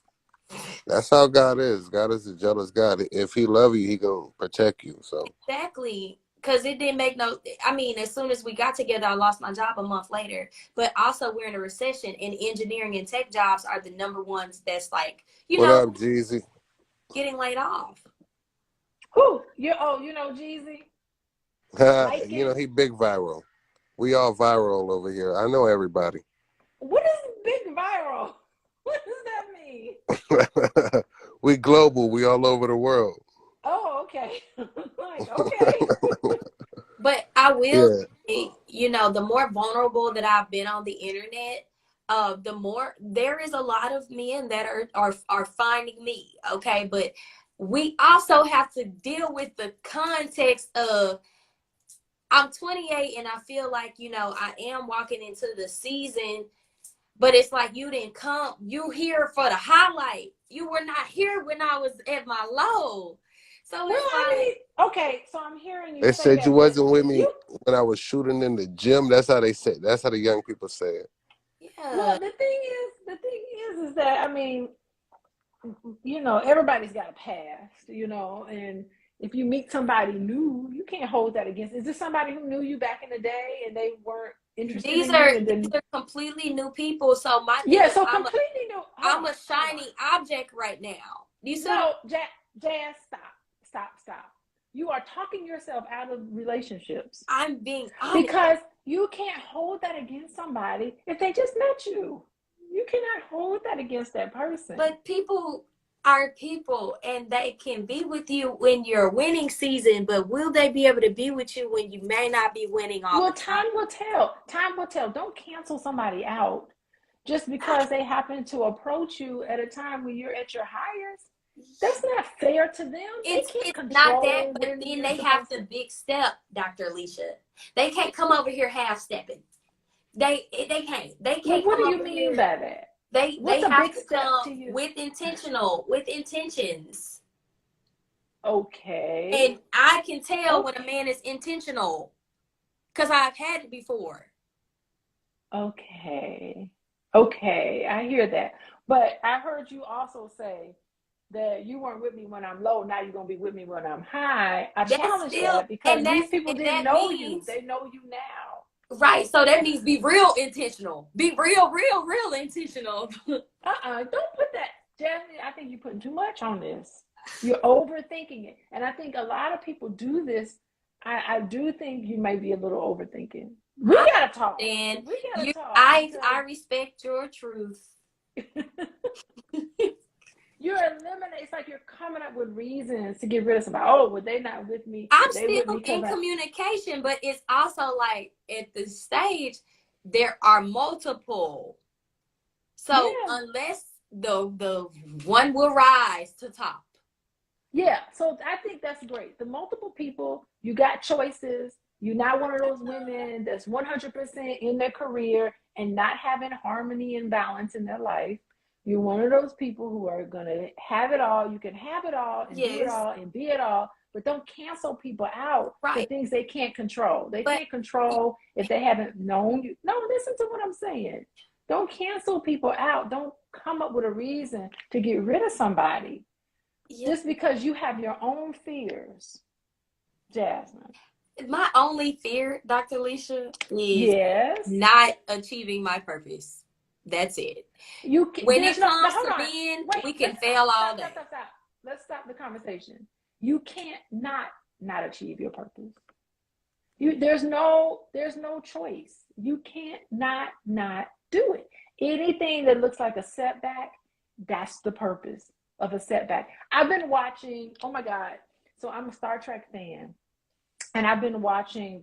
That's how God is. God is a jealous God. If he love you, he gonna protect you. So, exactly. Because it didn't make no. I mean, as soon as we got together, I lost my job a month later. But also, we're in a recession, and engineering and tech jobs are the number ones that's like, what up, Jeezy? getting laid off. Who? You know Jeezy? Like You know, it? he big viral. We all viral over here. I know everybody. What is big viral? What does that mean? We global. We all over the world. Oh, okay. Like, okay. But I will Yeah. say, the more vulnerable that I've been on the internet, the more there is a lot of men that are finding me. Okay, but we also have to deal with the context of I'm 28 and I feel like I am walking into the season, but it's like you here for the highlight. You were not here when I was at my low. So Well, it's I like, mean, okay, so I'm hearing you They say said you that, but wasn't with me you, when I was shooting in the gym. That's how they say. That's how the young people say it. yeah. well, the thing is that, I mean, everybody's got a past, and if you meet somebody new, you can't hold that against. Is this somebody who knew you back in the day and they weren't interested These in are you? And these then, are completely new people. So my thing yeah, is, so completely new. Hold I'm on, a hold on. shiny object right now. Do you see what No, Jazz, stop, stop, stop. You are talking yourself out of relationships. I'm being honest. Because you can't hold that against somebody if they just met you. You cannot hold that against that person. But people are people, and they can be with you when you're winning season, but will they be able to be with you when you may not be winning all the time? Time will tell. Time will tell. Don't cancel somebody out just because they happen to approach you at a time when you're at your highest. That's not fair to them. It's they can't not control that, but then they have to big step, Dr. Alicia. They can't come over here half stepping. They can't. They can't. Well, what come do you over mean here. by that? They What's a have big to step come to you? with intentions. Okay. And I can tell when a man is intentional because I've had it before. Okay, I hear that. But I heard you also say that you weren't with me when I'm low. Now you're going to be with me when I'm high. I challenge that because these people didn't know you. They know you now. Right. So that means be real intentional. Be real intentional. Don't put that, Jasmine. I think you're putting too much on this. You're overthinking it. And I think a lot of people do this. I do think you might be a little overthinking. We gotta talk. And we gotta talk. I respect your truth. You're eliminating. It's like you're coming up with reasons to get rid of somebody. Oh, well, they're not with me. I'm still in communication, but it's also like at the stage there are multiple. So unless the one will rise to top. Yeah, so I think that's great. The multiple people, you got choices. You're not one of those women that's 100% in their career and not having harmony and balance in their life. You're one of those people who are going to have it all. You can have it all and do it all and be it all, but don't cancel people out for things they can't control. They can't control if they haven't known you. No, listen to what I'm saying. Don't cancel people out. Don't come up with a reason to get rid of somebody just because you have your own fears, Jasmine. My only fear, Dr. Alicia, is not achieving my purpose. That's it. When it comes to men, we can fail all day. Stop. Let's stop the conversation. You can't not achieve your purpose. There's no choice. You can't not do it. Anything that looks like a setback, that's the purpose of a setback. I've been watching, oh my God. So I'm a Star Trek fan. And I've been watching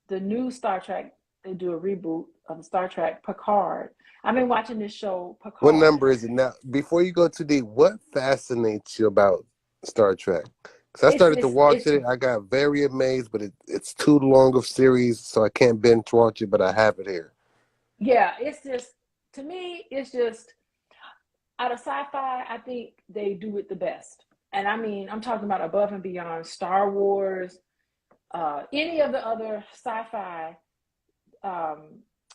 the new Star Trek. They do a reboot of Star Trek, Picard. I've been watching this show, Picard. What number is it now? Before you go too deep, what fascinates you about Star Trek? Because I started to watch it. I got very amazed, but it's too long of series, so I can't binge watch it, but I have it here. Yeah, it's just, to me, it's just, out of sci-fi, I think they do it the best. And I mean, I'm talking about above and beyond Star Wars, any of the other sci-fi.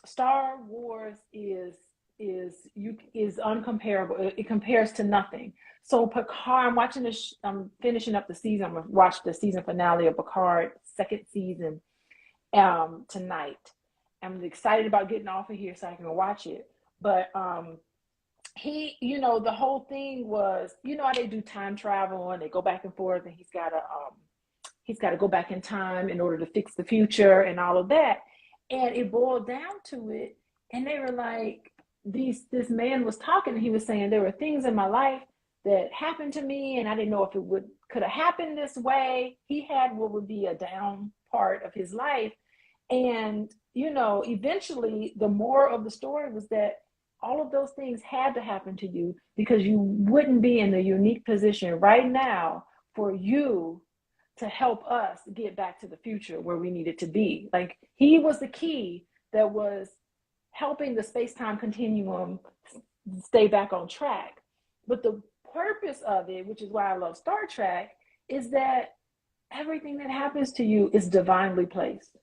Star Wars is uncomparable. It compares to nothing. So Picard, I'm watching this. I'm finishing up the season. I'm gonna watch the season finale of Picard, second season, tonight. I'm excited about getting off of here so I can watch it. But he, the whole thing was, how they do time travel and they go back and forth, and he's got to go back in time in order to fix the future and all of that. And it boiled down to it. And they were like, this man was talking, and he was saying there were things in my life that happened to me, and I didn't know if it could have happened this way. He had what would be a down part of his life. And, eventually the moral of the story was that all of those things had to happen to you because you wouldn't be in the unique position right now for you to help us get back to the future where we needed to be. Like, he was the key that was helping the space-time continuum stay back on track. But the purpose of it, which is why I love Star Trek, is that everything that happens to you is divinely placed.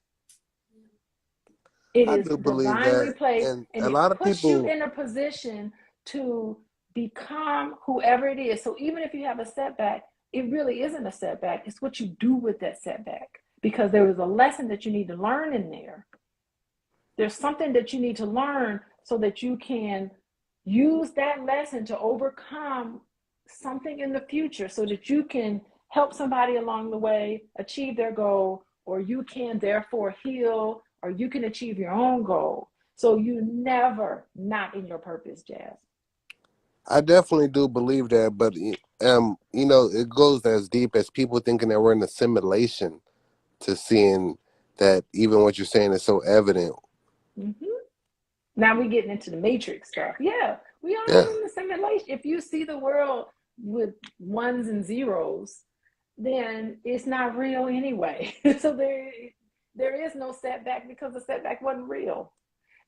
It is divinely placed, and a lot of people puts you in a position to become whoever it is. So even if you have a setback, it really isn't a setback. It's what you do with that setback, because there is a lesson that you need to learn in there. There's something that you need to learn so that you can use that lesson to overcome something in the future, so that you can help somebody along the way achieve their goal, or you can therefore heal, or you can achieve your own goal. So you never not in your purpose, Jazz. I definitely do believe that, but you know, it goes as deep as people thinking that we're in a simulation to seeing that even what you're saying is so evident. Mm-hmm. Now we're getting into the matrix stuff. Yeah, we Yeah. are in the simulation. If you see the world with ones and zeros, then it's not real anyway. So there is no setback because the setback wasn't real.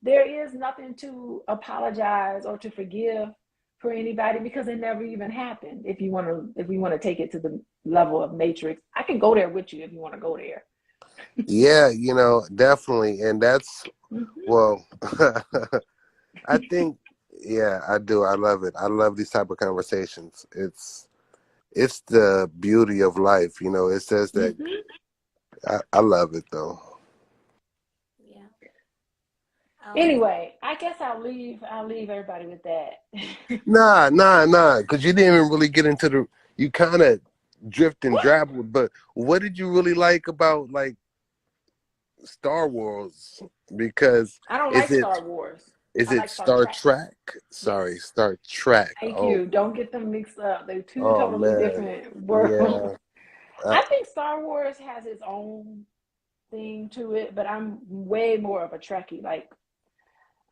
There is nothing to apologize or to forgive for anybody because it never even happened. If we want to take it to the level of matrix, I can go there with you if you want to go there. Yeah, you know, definitely. And that's, well, I think, yeah, I do. I love it. I love these type of conversations. It's the beauty of life. You know, it says that. I love it though. Yeah. Anyway, I guess I'll leave everybody with that. Nah. Because you didn't even really get into the. You kind of drift and What? dabbled. But what did you really like about like Star Wars? Because I don't is like it Star Wars. is I it like Star Star Trek. Trek? Yes. Sorry, Star Trek. Thank Oh, you. Don't get them mixed up. They're two oh totally man. different worlds. Yeah. I think Star Wars has its own thing to it, but I'm way more of a Trekkie. Like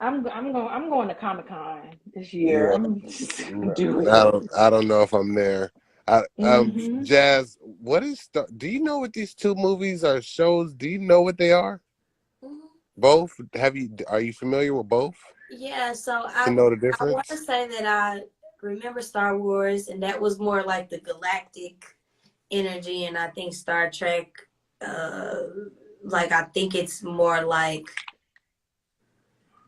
I'm going to Comic-Con this year. Yeah. I'm just gonna do it. I don't know if I'm there. Mm-hmm. Jazz, what is do you know what these two movies are shows? Do you know what they are? Both? Are you familiar with both? Yeah, so To I know the I want to difference? say that I remember Star Wars, and that was more like the galactic energy, and I think Star Trek, like I think it's more like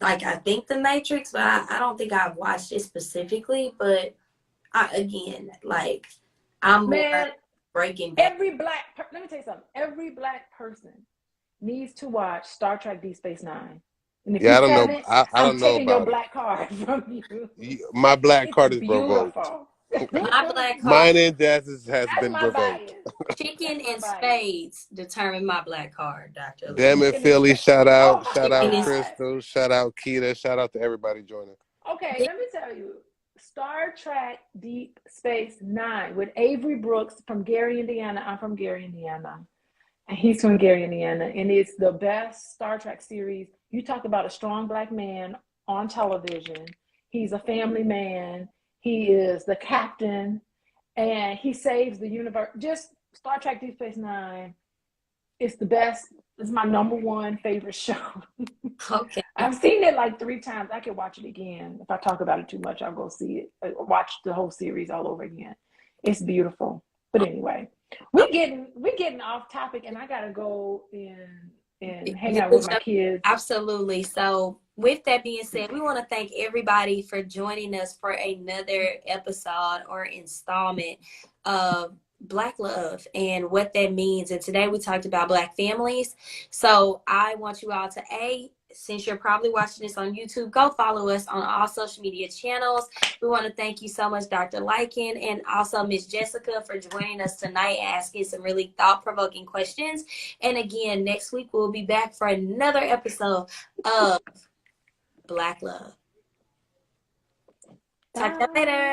I think the Matrix, but I don't think I've watched it specifically. But again, like I'm more Man, Breaking Bad. let me tell you something. Every black person needs to watch Star Trek Deep Space Nine. And if you Yeah, I don't know. haven't, I I'm don't know taking your about it. black card from you. My black It's card is revoked. beautiful. My black card, Mine and Jazz's has That's been my revoked. bias. chicken That's my and bias. spades determine my black card, Dr. Damn Elise. it, Chicken and Philly. spade. Shout Oh out. my Shout Chicken out and God. Crystal. Shout out Keita. Shout out to everybody joining. Okay, let me tell you. Star Trek Deep Space Nine with Avery Brooks from Gary, Indiana. I'm from Gary, Indiana. And he's from Gary, Indiana. And it's the best Star Trek series. You talk about a strong black man on television. He's a family man. He is the captain. And he saves the universe. Just Star Trek Deep Space Nine. It's the best. It's my number one favorite show. Okay. I've seen it like 3 times. I could watch it again. If I talk about it too much, I'll go see it. Watch the whole series all over again. It's beautiful. But anyway, we're getting off topic, and I gotta go and hang out with my kids. Absolutely. So, with that being said, we want to thank everybody for joining us for another episode or installment of Black Love and what that means. And today we talked about Black families. So, I want you all to since you're probably watching this on YouTube, go follow us on all social media channels. We want to thank you so much, Dr. Lycan, and also Miss Jessica for joining us tonight, asking some really thought-provoking questions. And again, next week we'll be back for another episode of Black Love. Talk to you later.